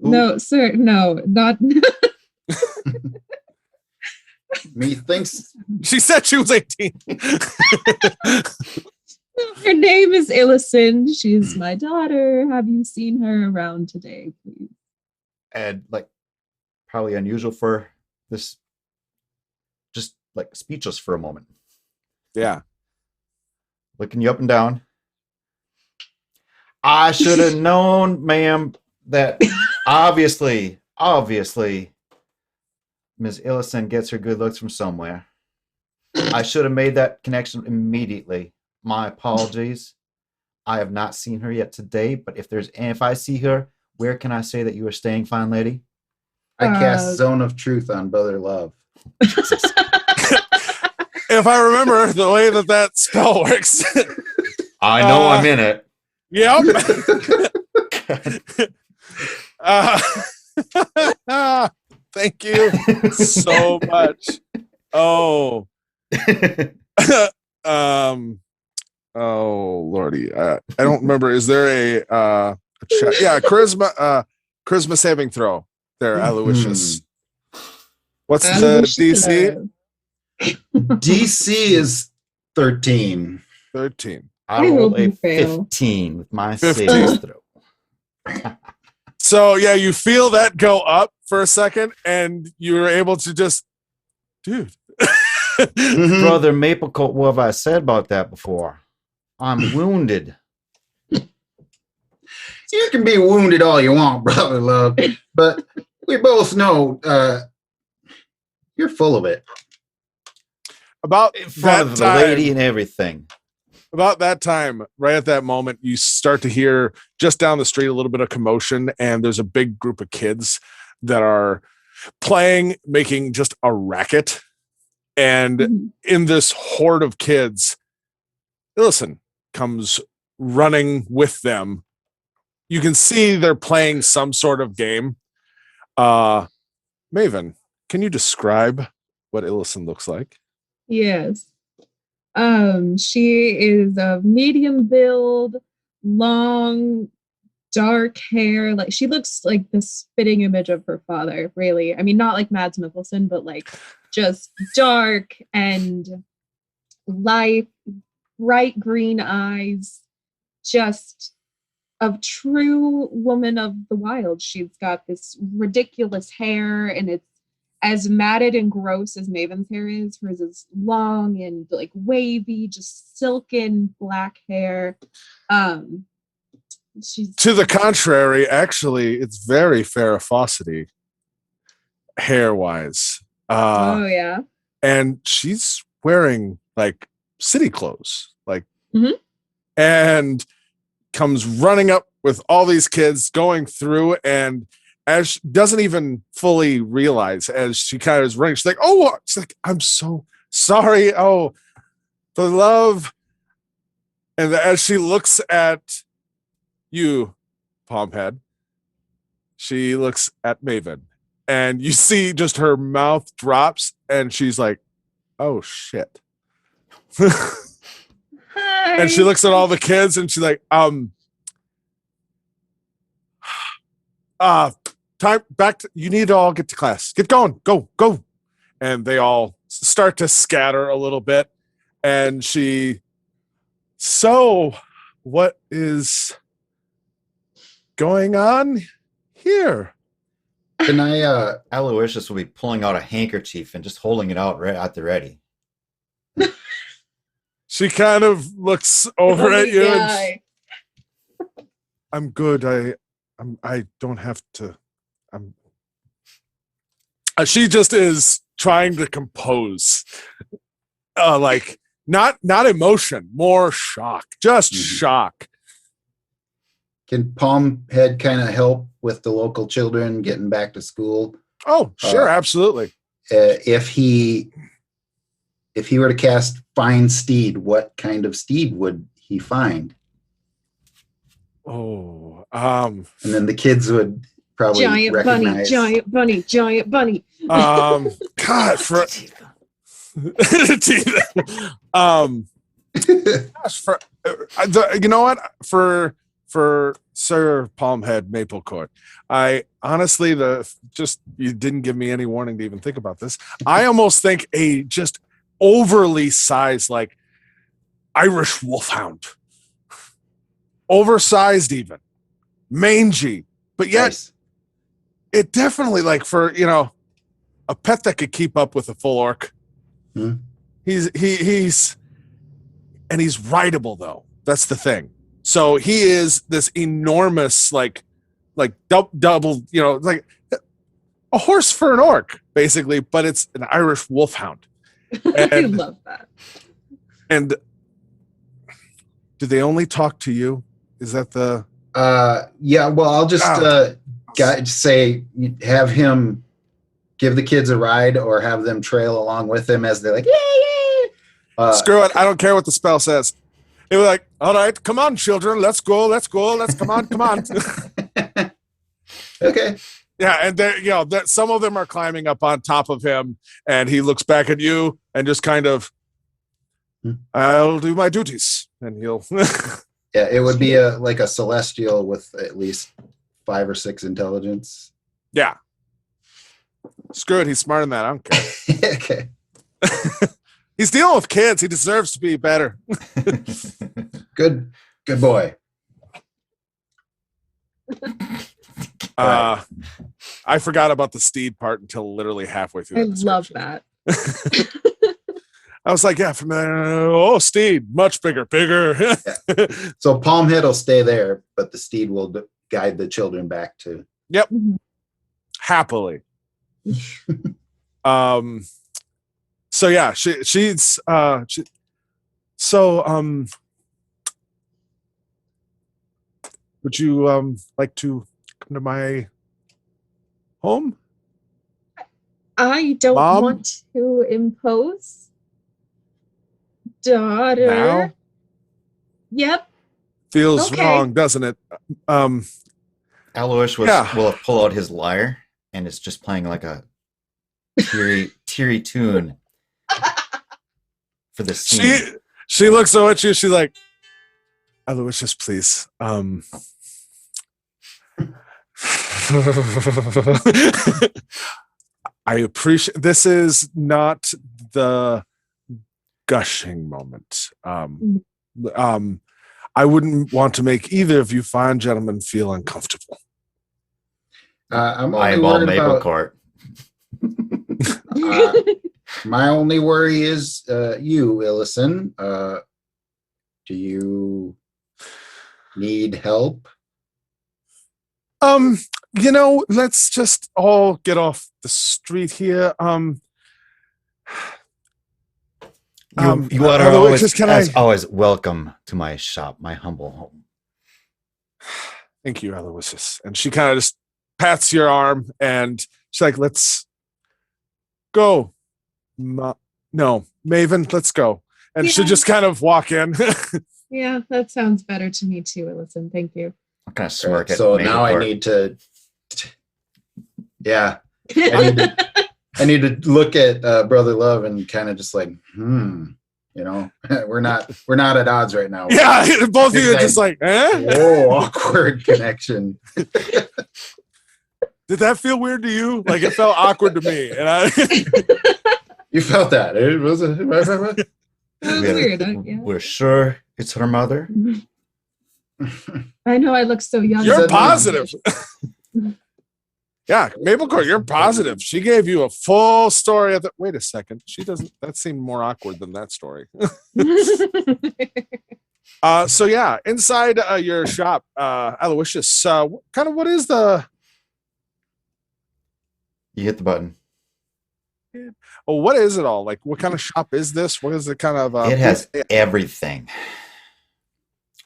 [SPEAKER 4] Ooh.
[SPEAKER 2] No, sir. No, not.
[SPEAKER 3] Methinks
[SPEAKER 1] She said she was 18.
[SPEAKER 2] Her name is Illison. She's my daughter. Have you seen her around today, please?
[SPEAKER 4] And probably unusual for this, just speechless for a moment.
[SPEAKER 1] Yeah.
[SPEAKER 4] Looking you up and down. I should have known, ma'am, that obviously, Ms. Illison gets her good looks from somewhere. I should have made that connection immediately. My apologies. I have not seen her yet today, but if I see her, where can I say that you are staying, fine lady?
[SPEAKER 3] I cast Zone of Truth on Brother Love.
[SPEAKER 1] If I remember the way that spell works.
[SPEAKER 4] I know I'm in it.
[SPEAKER 1] Yep. Thank you so much. Oh. Oh lordy. I don't remember. Is there a check? Yeah, charisma saving throw there, Aloysius. What's the DC?
[SPEAKER 3] DC is 13.
[SPEAKER 1] 13.
[SPEAKER 4] I rolled a 15 with my saving throw.
[SPEAKER 1] So yeah, you feel that go up for a second, and you're able to just, dude.
[SPEAKER 4] Brother Maplecoat, what have I said about that before? I'm wounded.
[SPEAKER 3] You can be wounded all you want, Brother Love, but we both know you're full of it.
[SPEAKER 1] About
[SPEAKER 4] In front of the lady and everything.
[SPEAKER 1] About that time, right at that moment, you start to hear just down the street a little bit of commotion, and there's a big group of kids that are playing, making just a racket. And in this horde of kids, Illison comes running with them. you can see they're playing some sort of game. Maven, can you describe what Illison looks like?
[SPEAKER 2] Yes. She is of medium build, long, dark hair. Like she looks like the spitting image of her father, really. I mean, not like Mads Mikkelsen, but like just dark and light, bright green eyes, just a true woman of the wild. She's got this ridiculous hair, and it's as matted and gross as Maven's hair is. Hers is long and like wavy, just silken black hair. She's
[SPEAKER 1] To the contrary, actually, it's very Farrah Fawcett hair wise.
[SPEAKER 2] oh yeah.
[SPEAKER 1] And she's wearing like city clothes, like,
[SPEAKER 2] Mhm.
[SPEAKER 1] and comes running up with all these kids going through, and as she doesn't even fully realize as she kind of is running, she's like, oh, she's like, I'm so sorry. Oh, the love. And as she looks at you, Palmhead, she looks at Maven, and you see just her mouth drops, and she's like, oh shit.
[SPEAKER 2] Hi.
[SPEAKER 1] And she looks at all the kids, and she's like, time back to, you need to all get to class. Get going, go. And they all start to scatter a little bit. And so what is going on here?
[SPEAKER 3] Can I
[SPEAKER 4] Aloysius will be pulling out a handkerchief and just holding it out right at the ready.
[SPEAKER 1] She kind of looks over at you. And I'm good. I don't have to. She just is trying to compose, like not emotion, more shock, just shock.
[SPEAKER 3] Can Palmhead kind of help with the local children getting back to school?
[SPEAKER 1] Oh, sure, absolutely.
[SPEAKER 3] If he were to cast Find Steed, what kind of steed would he find?
[SPEAKER 1] Oh,
[SPEAKER 3] and then the kids would probably
[SPEAKER 2] giant
[SPEAKER 3] recognize.
[SPEAKER 2] giant bunny.
[SPEAKER 1] God, for gosh, for you know what, for Sir Palmhead Maplecourt, I honestly you didn't give me any warning to even think about this. I almost think a just overly sized, like Irish wolfhound, oversized, even mangy, but yet
[SPEAKER 3] Nice.
[SPEAKER 1] it definitely, like, for a pet that could keep up with a full orc. He's rideable though. That's the thing. So he is this enormous, like double, like a horse for an orc, basically, but it's an Irish wolfhound.
[SPEAKER 2] I love that.
[SPEAKER 1] And do they only talk to you? Is that the?
[SPEAKER 3] Yeah. Well, I'll just say have him give the kids a ride, or have them trail along with him as they're like, yeah.
[SPEAKER 1] Screw it! I don't care what the spell says. They were like, all right, come on, children, let's go, come on.
[SPEAKER 3] Okay.
[SPEAKER 1] Yeah, and there, some of them are climbing up on top of him, and he looks back at you and just kind of, I'll do my duties, and he'll.
[SPEAKER 3] Yeah, it would be like a celestial with at least 5 or 6 intelligence.
[SPEAKER 1] Yeah. Screw it, he's smarter than that. I don't care.
[SPEAKER 3] Okay.
[SPEAKER 1] He's dealing with kids. He deserves to be better.
[SPEAKER 3] Good boy.
[SPEAKER 1] I forgot about the steed part until literally halfway through.
[SPEAKER 2] I love that.
[SPEAKER 1] I was like, yeah, from there, steed, much bigger.
[SPEAKER 3] Yeah. So Palmhead will stay there, but the steed will guide the children back to.
[SPEAKER 1] Yep. Happily. So yeah, she's would you like to come to my home?
[SPEAKER 2] I don't
[SPEAKER 1] Mom?
[SPEAKER 2] want to impose. Daughter.
[SPEAKER 1] Now?
[SPEAKER 2] Yep.
[SPEAKER 1] Feels
[SPEAKER 2] Okay.
[SPEAKER 1] wrong, doesn't it?
[SPEAKER 4] Alois
[SPEAKER 1] Yeah.
[SPEAKER 4] will pull out his lyre, and it's just playing like a teary tune for the scene.
[SPEAKER 1] She looks over at you. She's like, Aloysius, please. I appreciate. This is not the gushing moment. I wouldn't want to make either of you fine gentlemen feel uncomfortable.
[SPEAKER 3] I'm only
[SPEAKER 4] Eyeball
[SPEAKER 3] worried
[SPEAKER 4] Maple
[SPEAKER 3] about.
[SPEAKER 4] Court.
[SPEAKER 3] My only worry is you, Illison. Do you need help?
[SPEAKER 1] Let's just all get off the street here.
[SPEAKER 4] You are
[SPEAKER 1] Aloysius,
[SPEAKER 4] always welcome to my shop, my humble home.
[SPEAKER 1] Thank you, Aloysius. And she kind of just pats your arm and she's like, let's go. No, Maven, let's go. And she'll just kind of walk in.
[SPEAKER 2] Yeah, that sounds better to me too, Ellison. Thank you.
[SPEAKER 4] I'm kind of smirk at
[SPEAKER 3] So
[SPEAKER 4] Maple
[SPEAKER 3] now
[SPEAKER 4] Court.
[SPEAKER 3] I need to. Yeah, I need to look at Brother Love and kind of just like, we're not at odds right now.
[SPEAKER 1] Yeah, both of you are just like, eh?
[SPEAKER 3] Whoa, awkward connection.
[SPEAKER 1] Did that feel weird to you? Like it felt awkward to me. And
[SPEAKER 3] You felt that? It was a.
[SPEAKER 2] That was weird. Yeah.
[SPEAKER 4] We're sure it's her mother.
[SPEAKER 2] I know I look so young.
[SPEAKER 1] You're
[SPEAKER 3] Said no.
[SPEAKER 1] positive. Yeah, Maple Court, you're positive. She gave you a full story of the. Wait a second. She doesn't. That seemed more awkward than that story. So yeah, inside your shop, Aloysius, kind of what is the.
[SPEAKER 4] You hit the button.
[SPEAKER 1] Oh, what is it all like? What kind of shop is this? What is it kind of?
[SPEAKER 4] It has everything.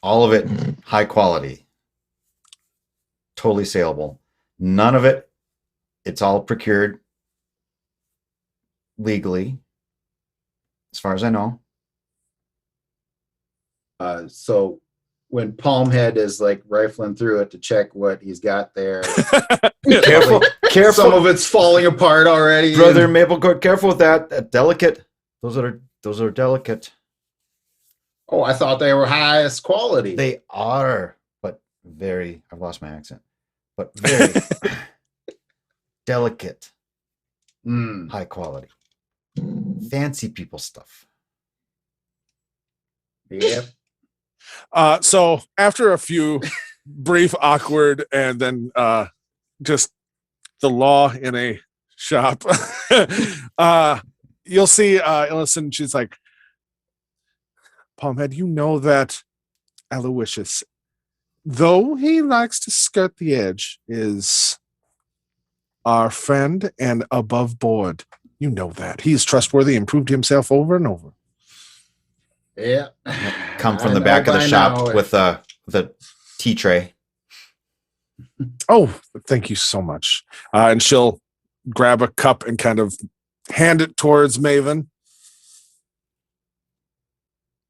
[SPEAKER 4] All of it high quality. Totally saleable. None of it, it's all procured legally, as far as I know.
[SPEAKER 3] So when Palmhead is like rifling through it to check what he's got there,
[SPEAKER 4] Careful.
[SPEAKER 3] some of it's falling apart already.
[SPEAKER 4] Brother Maple Court, careful with that. Delicate. Those are delicate.
[SPEAKER 3] Oh, I thought they were highest quality.
[SPEAKER 4] They are, but very, I've lost my accent, but very delicate, high quality, fancy people stuff.
[SPEAKER 3] Yep.
[SPEAKER 1] So after a few brief, awkward, and then just the law in a shop, you'll see Ellison. She's like, Palmhead, you know that Aloysius, though he likes to skirt the edge, is our friend and above board. You know that. He is trustworthy and proved himself over and over.
[SPEAKER 3] Yeah.
[SPEAKER 4] Come from
[SPEAKER 3] I
[SPEAKER 4] the
[SPEAKER 3] know
[SPEAKER 4] back of the
[SPEAKER 3] by
[SPEAKER 4] shop
[SPEAKER 3] now.
[SPEAKER 4] with the tea tray.
[SPEAKER 1] Oh, thank you so much. And she'll grab a cup and kind of hand it towards Maven.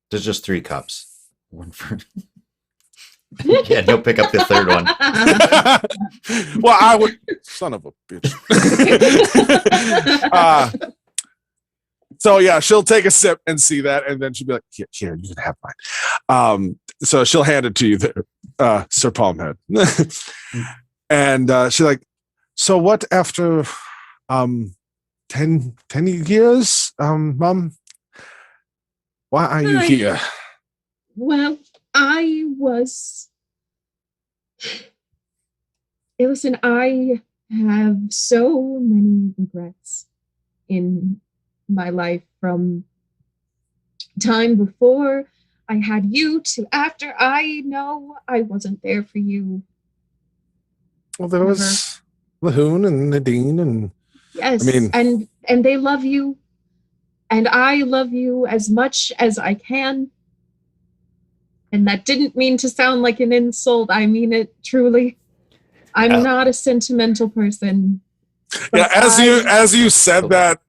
[SPEAKER 4] There's just 3 cups. One for. Yeah, he'll pick up the third one.
[SPEAKER 1] Well, I would. Son of a bitch. So yeah, she'll take a sip and see that, and then she'll be like, "Here, you can have mine." So she'll hand it to you, there, Sir Palmhead, and she's like, "So what after 10 years, Mom? Why are you here?"
[SPEAKER 2] Well, Listen, I have so many regrets in my life, from time before I had you to after I know I wasn't there for you.
[SPEAKER 1] Well, there was Lahoon and Nadine, and
[SPEAKER 2] Yes,
[SPEAKER 1] I mean-
[SPEAKER 2] and they love you, and I love you as much as I can. And that didn't mean to sound like an insult. I mean it truly. I'm not a sentimental person.
[SPEAKER 1] Yeah, as you said that,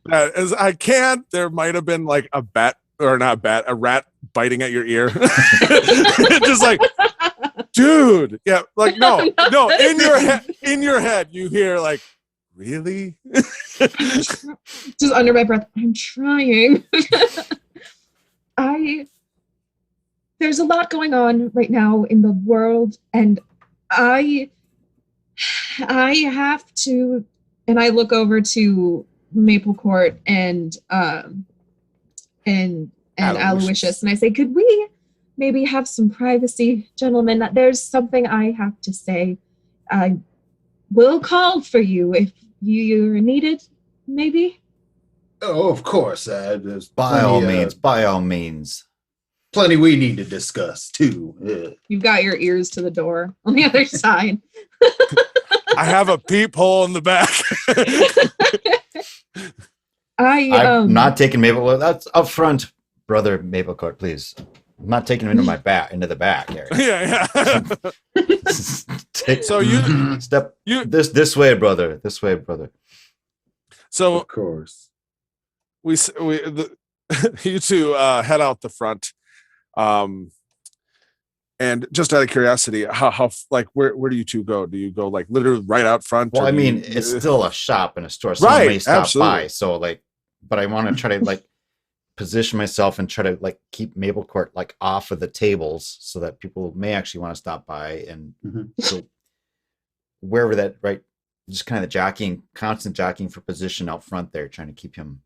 [SPEAKER 1] as I can't, there might have been like a bet or not bat, a rat biting at your ear. Just like, dude. Yeah, like no, in your head, you hear like, really?
[SPEAKER 2] Just under my breath, I'm trying. There's a lot going on right now in the world, and I have to, and I look over to Maple Court and Aloysius, and I say, could we maybe have some privacy, gentlemen? There's something I have to say. I will call for you if you're needed, maybe?
[SPEAKER 3] Oh, of course. There's
[SPEAKER 4] By all means.
[SPEAKER 3] Plenty we need to discuss, too.
[SPEAKER 2] You've got your ears to the door on the other side.
[SPEAKER 1] I have a peephole in the back.
[SPEAKER 4] I'm not taking Maple. That's up front, brother Maplecourt, please. I'm not taking him into the back area.
[SPEAKER 1] Yeah. So you
[SPEAKER 4] step this way, brother. This way, brother.
[SPEAKER 1] So
[SPEAKER 3] of course,
[SPEAKER 1] you two head out the front. And just out of curiosity, how like where do you two go? Do you go like literally right out front?
[SPEAKER 4] Well, I mean, it's still a shop and a store. So right, may stop absolutely. By. So like, but I want to try to like position myself and try to like keep Maple Court like off of the tables so that people may actually want to stop by and so wherever that just kind of constant jockeying for position out front there, trying to keep him.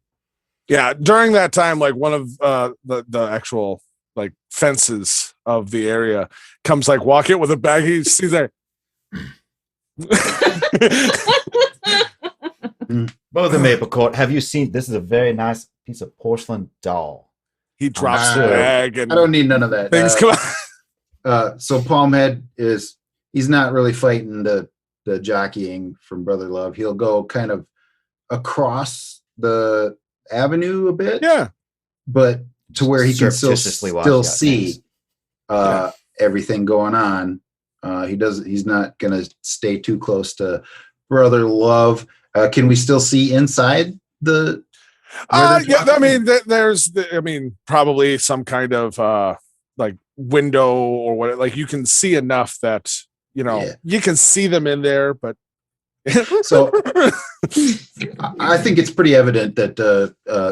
[SPEAKER 1] Yeah, during that time, like one of the actual like fences of the area comes like walk it with a bag. He sees that.
[SPEAKER 4] Brother Maple Court, have you seen? This is a very nice piece of porcelain doll.
[SPEAKER 1] He drops the bag, and
[SPEAKER 3] I don't need none of that.
[SPEAKER 1] Things come out.
[SPEAKER 3] So Palmhead he's not really fighting the jockeying from Brother Love. He'll go kind of across the avenue a bit, but to where he can still see everything going on. He's not gonna stay too close to Brother Love. Can we still see inside the?
[SPEAKER 1] Yeah, I mean, there's probably some kind of like window or what. Like you can see enough that you can see them in there, but.
[SPEAKER 3] So I think it's pretty evident that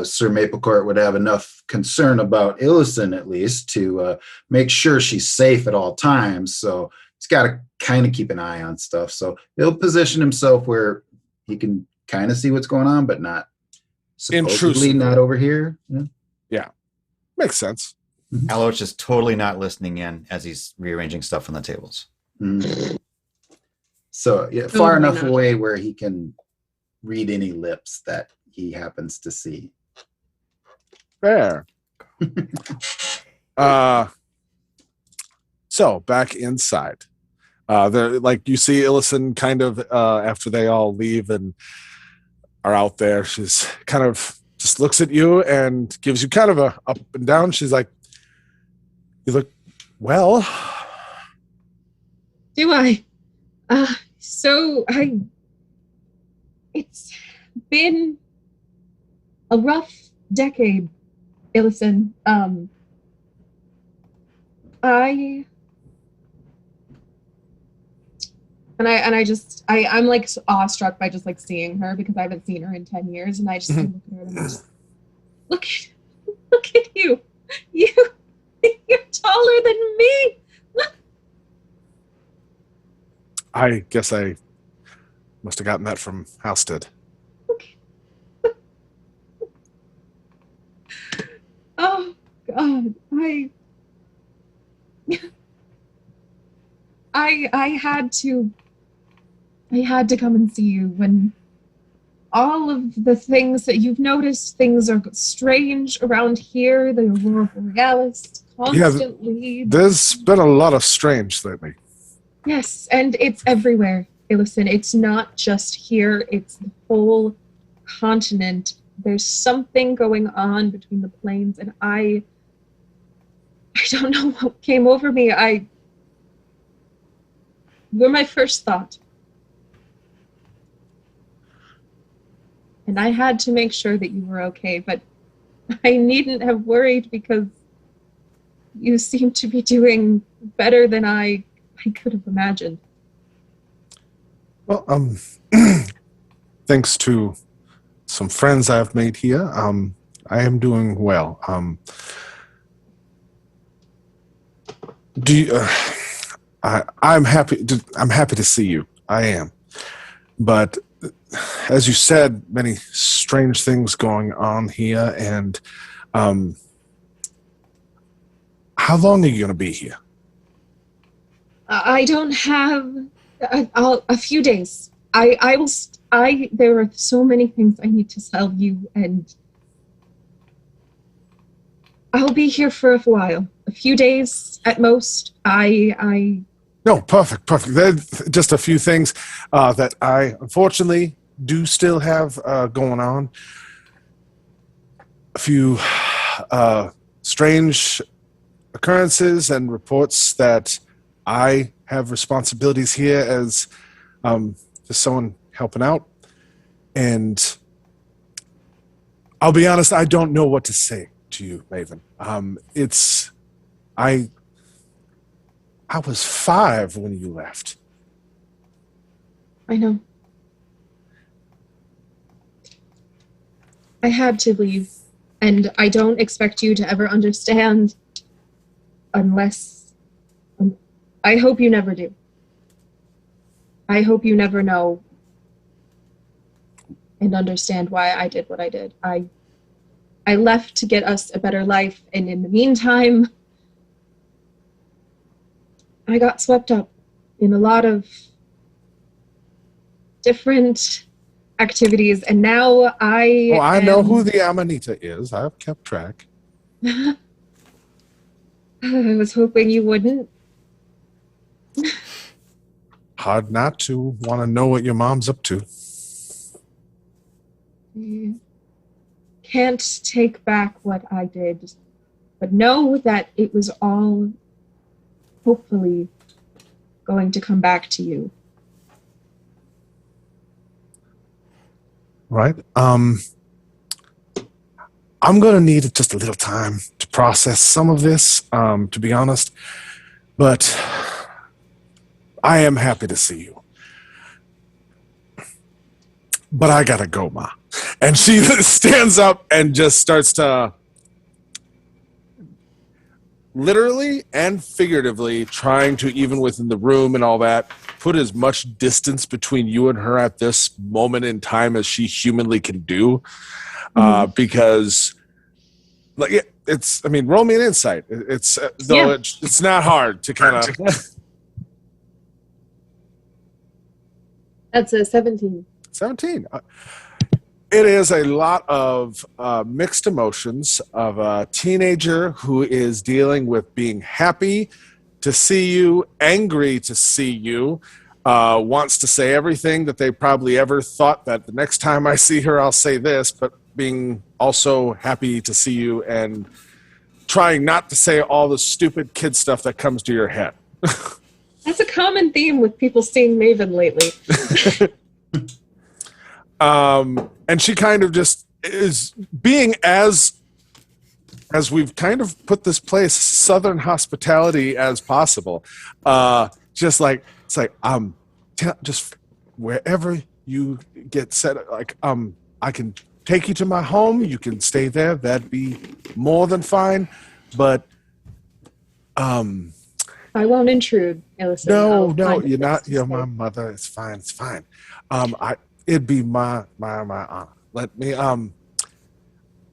[SPEAKER 3] Sir Maplecourt would have enough concern about Illison at least to make sure she's safe at all times. So he's got to kind of keep an eye on stuff. So he'll position himself where he can kind of see what's going on, but not supposedly not over here.
[SPEAKER 1] Yeah. Makes sense.
[SPEAKER 4] Aloysius is totally not listening in as he's rearranging stuff on the tables.
[SPEAKER 3] Mm-hmm. So far enough away where he can read any lips that he happens to see.
[SPEAKER 1] Fair. So back inside, there, like you see Illison kind of after they all leave and are out there. She's kind of just looks at you and gives you kind of a up and down. She's like, "You look well."
[SPEAKER 2] Do I? It's been a rough decade, Illison. I'm like awestruck by just like seeing her because I haven't seen her in 10 years, and I just look at her and I'm just look at you. You're taller than me.
[SPEAKER 1] I guess I must have gotten that from Halstead.
[SPEAKER 2] Okay. Oh God, I had to come and see you when all of the things that you've noticed, things are strange around here. The Aurora Borealis constantly.
[SPEAKER 1] Yeah, there's been a lot of strange lately.
[SPEAKER 2] Yes, and it's everywhere, Illison. It's not just here, it's the whole continent. There's something going on between the planes, and I don't know what came over me. You're my first thought. And I had to make sure that you were okay, but I needn't have worried because you seem to be doing better than I could have imagined.
[SPEAKER 1] Well, thanks to some friends I've made here, I am doing well. Do you, I'm happy. I'm happy to see you. I am, but as you said, many strange things going on here. And how long are you going to be here?
[SPEAKER 2] I don't have a few days. There are so many things I need to tell you, and I'll be here for a while, a few days at most.
[SPEAKER 1] No, perfect. There's just a few things that I unfortunately do still have going on. A few strange occurrences and reports that I have responsibilities here as just someone helping out. And I'll be honest, I don't know what to say to you, Maven. I was 5 when you left.
[SPEAKER 2] I know. I had to leave, and I don't expect you to ever understand unless... I hope you never do. I hope you never know and understand why I did what I did. I left to get us a better life, and in the meantime, I got swept up in a lot of different activities, and now I
[SPEAKER 1] know who the Amanita is. I've kept track.
[SPEAKER 2] I was hoping you wouldn't.
[SPEAKER 1] Hard not to want to know what your mom's up to.
[SPEAKER 2] Can't take back what I did, but know that it was all hopefully going to come back to you.
[SPEAKER 1] Right. I'm going to need just a little time to process some of this, to be honest. But I am happy to see you. But I got to go, Ma. And she stands up and just starts to literally and figuratively trying to, even within the room and all that, put as much distance between you and her at this moment in time as she humanly can do. Because like it's, I mean, roll me an insight. It's it's not hard to kind of.
[SPEAKER 2] That's a 17.
[SPEAKER 1] 17. It is a lot of mixed emotions of a teenager who is dealing with being happy to see you, angry to see you, wants to say everything that they probably ever thought that the next time I see her, I'll say this, but being also happy to see you and trying not to say all the stupid kid stuff that comes to your head.
[SPEAKER 2] That's a common theme with people seeing Maven lately.
[SPEAKER 1] And she kind of just is being as we've kind of put this place Southern hospitality as possible. Just like, it's like, just wherever you get set, like, I can take you to my home. You can stay there. That'd be more than fine. But,
[SPEAKER 2] I won't intrude, Ellison.
[SPEAKER 1] No, you're not. You're my mother. It's fine. It's fine. It'd be my honor. Let me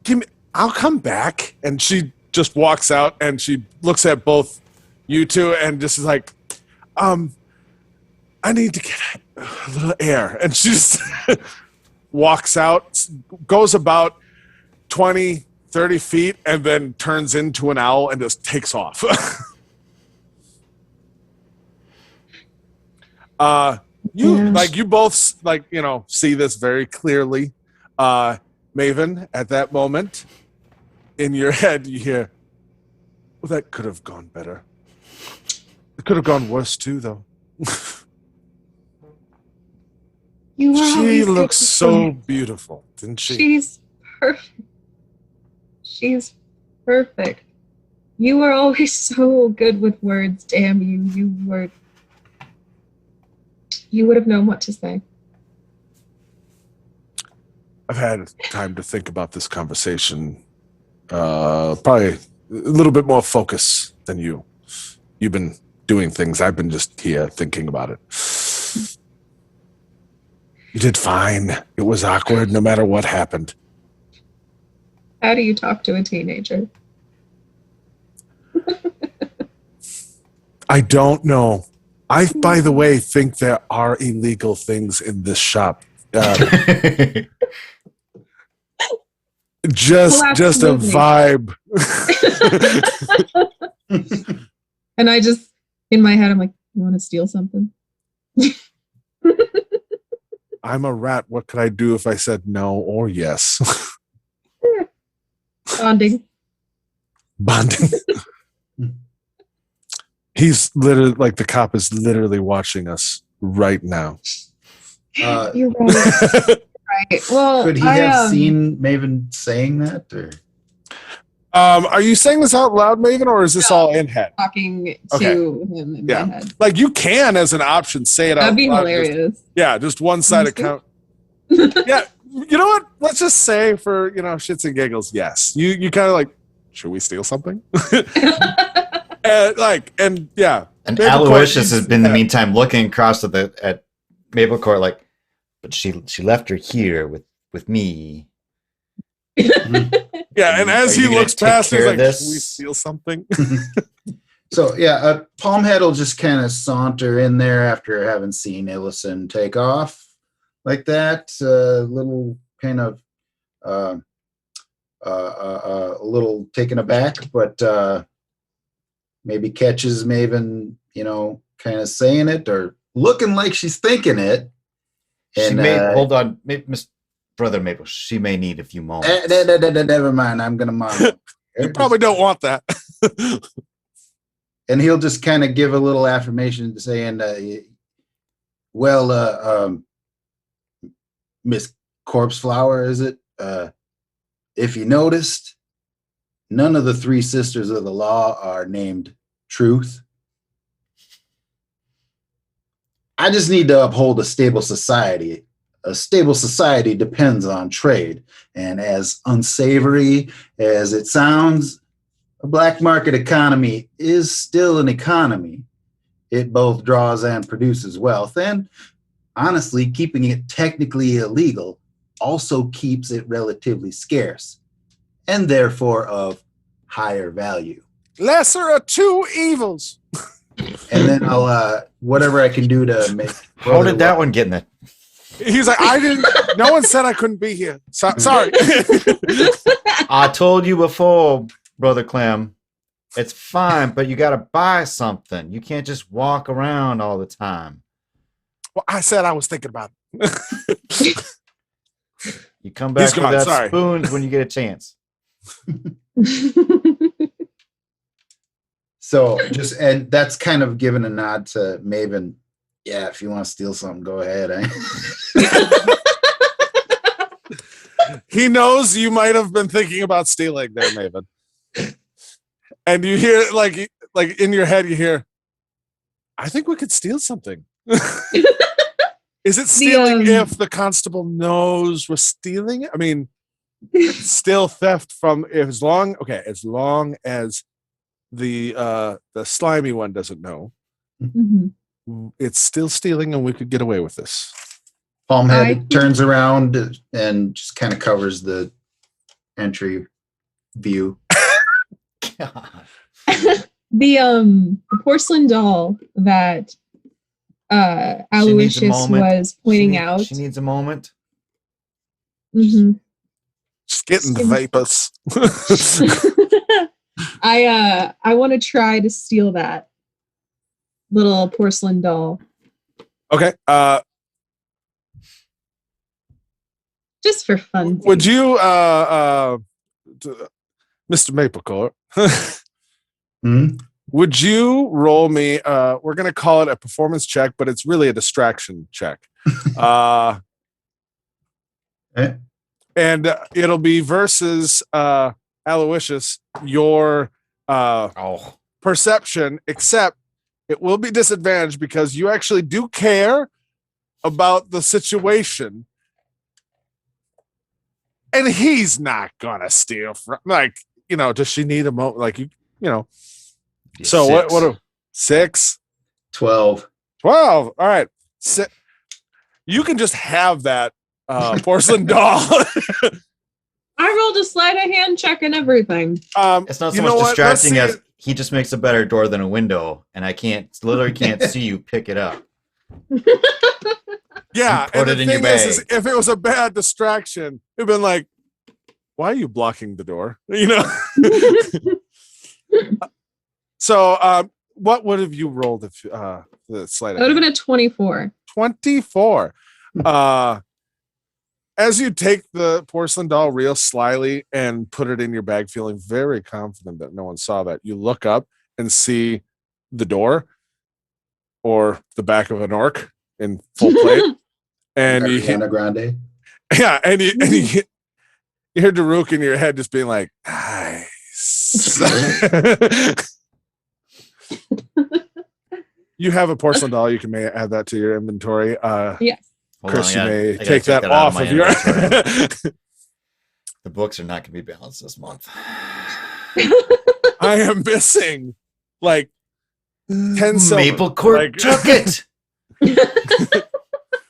[SPEAKER 1] give me. I'll come back. And she just walks out and she looks at both you two and just is like, I need to get a little air. And she just walks out, goes about 20, 30 feet, and then turns into an owl and just takes off. You both see this very clearly. Maven, at that moment, in your head, you hear, well, that could have gone better. It could have gone worse too, though.
[SPEAKER 2] She
[SPEAKER 1] looks so beautiful, didn't she?
[SPEAKER 2] She's perfect. She's perfect. You were always so good with words. Damn you. You would have known what to say.
[SPEAKER 1] I've had time to think about this conversation. Probably a little bit more focus than you. You've been doing things. I've been just here thinking about it. You did fine. It was awkward no matter what happened.
[SPEAKER 2] How do you talk to a teenager?
[SPEAKER 1] I don't know. I, by the way, think there are illegal things in this shop. Just a vibe.
[SPEAKER 2] And I just, in my head, I'm like, you want to steal something?
[SPEAKER 1] I'm a rat. What could I do if I said no or yes?
[SPEAKER 2] Bonding.
[SPEAKER 1] He's literally like the cop is literally watching us right now.
[SPEAKER 2] You're right. Right. Well,
[SPEAKER 3] could he have seen Maven saying that? Or?
[SPEAKER 1] Are you saying this out loud, Maven, or is this all in head?
[SPEAKER 2] Talking to him in my head.
[SPEAKER 1] Like you can, as an option, say it out loud.
[SPEAKER 2] That'd be hilarious.
[SPEAKER 1] Just one-sided count. Yeah, you know what? Let's just say for shits and giggles, yes. You kind of like, should we steal something? And
[SPEAKER 4] Aloysius has been in the meantime looking across at Maple Court like, but she left her here with me.
[SPEAKER 1] Yeah, and as he looks past, he's like, should we steal something?
[SPEAKER 3] So Palmhead will just kind of saunter in there after having seen Illison take off like that. Little kind of a little taken aback, but maybe catches Maven, kind of saying it or looking like she's thinking it. And,
[SPEAKER 4] she may hold on, Miss Brother Maple. She may need a few moments.
[SPEAKER 3] Never mind. I'm gonna monitor.
[SPEAKER 1] You probably don't want that.
[SPEAKER 3] And he'll just kind of give a little affirmation saying, Miss Corpse Flower, is it? If you noticed, none of the three sisters of the law are named Truth. I just need to uphold a stable society. A stable society depends on trade. And as unsavory as it sounds, a black market economy is still an economy. It both draws and produces wealth. And honestly, keeping it technically illegal also keeps it relatively scarce and therefore of higher value.
[SPEAKER 1] Lesser of two evils.
[SPEAKER 3] And then I'll, whatever I can do to make.
[SPEAKER 4] How did that one get in there?
[SPEAKER 1] He's like, no one said I couldn't be here. Sorry.
[SPEAKER 4] I told you before, Brother Clem, it's fine, but you got to buy something. You can't just walk around all the time.
[SPEAKER 1] Well, I said I was thinking about it.
[SPEAKER 4] You come back with that spoons when you get a chance.
[SPEAKER 3] So and that's kind of giving a nod to Maven. Yeah, if you want to steal something, go ahead.
[SPEAKER 1] He knows you might have been thinking about stealing there, Maven. And you hear like in your head, you hear, I think we could steal something. Is it stealing if the constable knows we're stealing it? I mean, it's still theft from as long as the slimy one doesn't know.
[SPEAKER 2] Mm-hmm.
[SPEAKER 1] It's still stealing, and we could get away with this.
[SPEAKER 3] Palmhead turns around and just kind of covers the entry view.
[SPEAKER 2] The porcelain doll that Aloysius was pointing out.
[SPEAKER 4] She needs a moment.
[SPEAKER 2] Mm-hmm.
[SPEAKER 1] Just getting the vapors.
[SPEAKER 2] I want to try to steal that little porcelain doll.
[SPEAKER 1] Okay.
[SPEAKER 2] Just for fun.
[SPEAKER 1] Would you, Mr. Maplecourt, would you roll me? We're going to call it a performance check, but it's really a distraction check. And it'll be versus Aloysius, your
[SPEAKER 4] Oh,
[SPEAKER 1] perception, except it will be disadvantaged because you actually do care about the situation. And he's not gonna steal from, like, does she need a moment? Like, so
[SPEAKER 4] six.
[SPEAKER 1] what 6?
[SPEAKER 3] 12.
[SPEAKER 1] 12. All right. You can just have that porcelain doll.
[SPEAKER 2] I rolled a sleight of hand check and everything.
[SPEAKER 4] It's not so much distracting as he just makes a better door than a window, and I literally can't see you pick it up.
[SPEAKER 1] Yeah,
[SPEAKER 4] put it in your bag.
[SPEAKER 1] Is, if it was a bad distraction, it'd been like, why are you blocking the door? So, what would have you rolled if the sleight?
[SPEAKER 2] That would have been a 24.
[SPEAKER 1] 24. As you take the porcelain doll real slyly and put it in your bag, feeling very confident that no one saw that, you look up and see the door or the back of an orc in full plate. And
[SPEAKER 3] Ariana Grande.
[SPEAKER 1] Yeah, and you hear Daruk in your head just being like, nice. You have a porcelain doll. You can add that to your inventory.
[SPEAKER 2] Yes.
[SPEAKER 1] Chris, you may take that off of your.
[SPEAKER 4] The books are not going to be balanced this month.
[SPEAKER 1] I am missing like 10 silver.
[SPEAKER 4] Maple Court took it.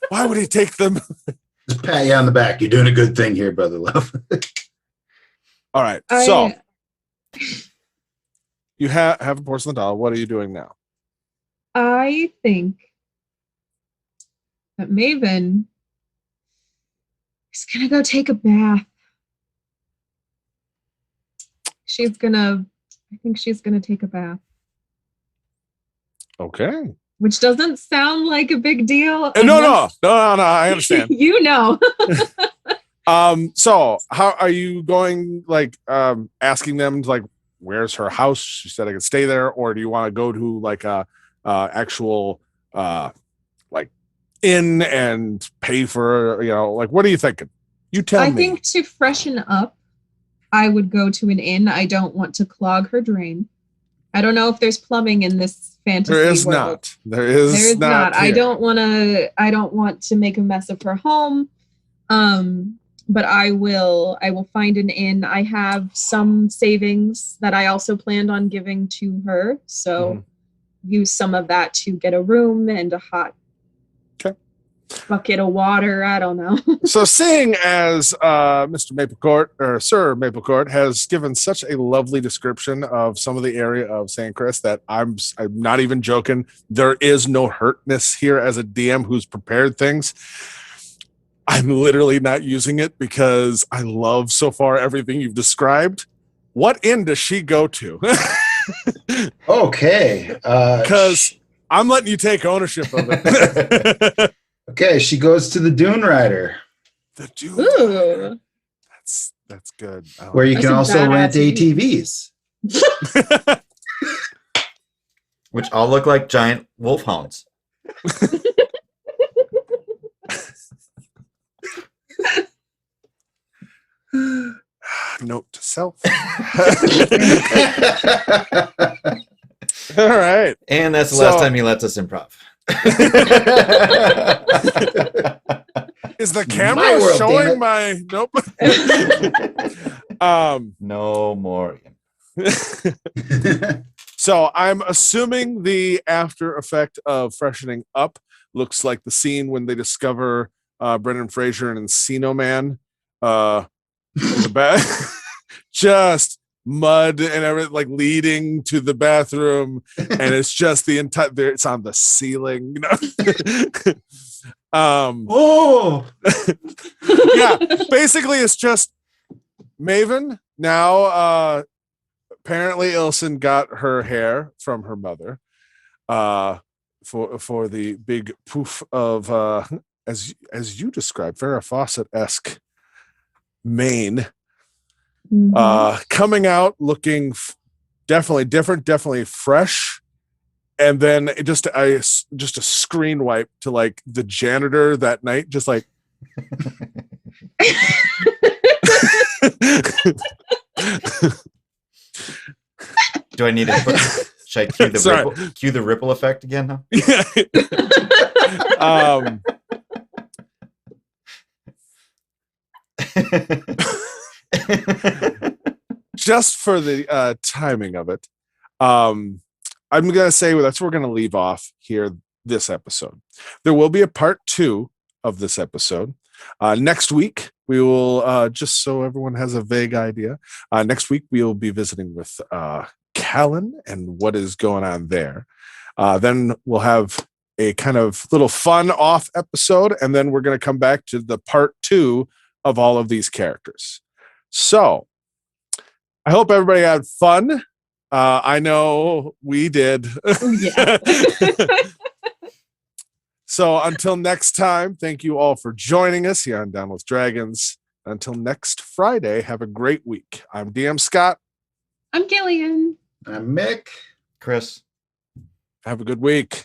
[SPEAKER 1] Why would he take them?
[SPEAKER 3] Just pat you on the back. You're doing a good thing here, brother love.
[SPEAKER 1] All right. So you have a porcelain doll. What are you doing now?
[SPEAKER 2] I think that Maven is going to go take a bath. I think she's going to take a bath.
[SPEAKER 1] Okay.
[SPEAKER 2] Which doesn't sound like a big deal.
[SPEAKER 1] No, I understand. So how are you going, like, asking them, like, where's her house? She said I could stay there, or do you want to go to like a actual like inn and pay for, like, what are you thinking? You tell me.
[SPEAKER 2] I think to freshen up, I would go to an inn. I don't want to clog her drain. I don't know if there's plumbing in this fantasy
[SPEAKER 1] There is
[SPEAKER 2] world.
[SPEAKER 1] not. There is not.
[SPEAKER 2] I don't want to make a mess of her home. But I will find an inn. I have some savings that I also planned on giving to her. So use some of that to get a room and a hot bucket of water. I don't know.
[SPEAKER 1] So seeing as Mr. Maplecourt, or Sir Maplecourt, has given such a lovely description of some of the area of St. Chris that I'm not even joking. There is no hurtness here as a DM who's prepared things. I'm literally not using it because I love so far everything you've described. What inn does she go to?
[SPEAKER 3] Okay.
[SPEAKER 1] Because I'm letting you take ownership of it.
[SPEAKER 3] Okay, she goes to the Dune Rider.
[SPEAKER 1] The Dune
[SPEAKER 2] Ooh.
[SPEAKER 1] That's good.
[SPEAKER 3] Where you
[SPEAKER 2] That's
[SPEAKER 3] can
[SPEAKER 2] a
[SPEAKER 3] also rent
[SPEAKER 2] badass
[SPEAKER 3] ATVs.
[SPEAKER 4] Which all look like giant wolfhounds.
[SPEAKER 1] Note to self. All right.
[SPEAKER 4] And that's the last time he lets us improv.
[SPEAKER 1] Is the
[SPEAKER 3] My
[SPEAKER 1] camera
[SPEAKER 3] world,
[SPEAKER 1] showing
[SPEAKER 3] damn
[SPEAKER 1] my
[SPEAKER 4] No more.
[SPEAKER 1] So I'm assuming the after effect of freshening up looks like the scene when they discover Brendan Fraser and Encino Man in the back. Just mud and everything, like, leading to the bathroom, and it's just the entire, it's on the ceiling,
[SPEAKER 3] Oh,
[SPEAKER 1] yeah, basically it's just Maven now. Apparently Ilson got her hair from her mother for the big poof of as you described, Farrah Fawcett-esque mane. Coming out looking definitely different, definitely fresh, and then just a screen wipe to, like, the janitor that night, just like
[SPEAKER 4] Do I need to put? Should I cue the
[SPEAKER 1] Sorry.
[SPEAKER 4] ripple effect again? Huh?
[SPEAKER 1] Just for the timing of it, I'm gonna say that's where we're gonna leave off here this episode. There will be a part 2 of this episode. Next week we will just so everyone has a vague idea. Next week we will be visiting with Callan and what is going on there. Then we'll have a kind of little fun off episode, and then we're going to come back to the part 2 of all of these characters. So I hope everybody had fun. I know we did.
[SPEAKER 2] Yeah.
[SPEAKER 1] So until next time, thank you all for joining us here on Down with Dragons. Until next Friday, have a great week. I'm DM Scott.
[SPEAKER 2] I'm Gillian.
[SPEAKER 3] I'm Mick.
[SPEAKER 4] Chris.
[SPEAKER 1] Have a good week.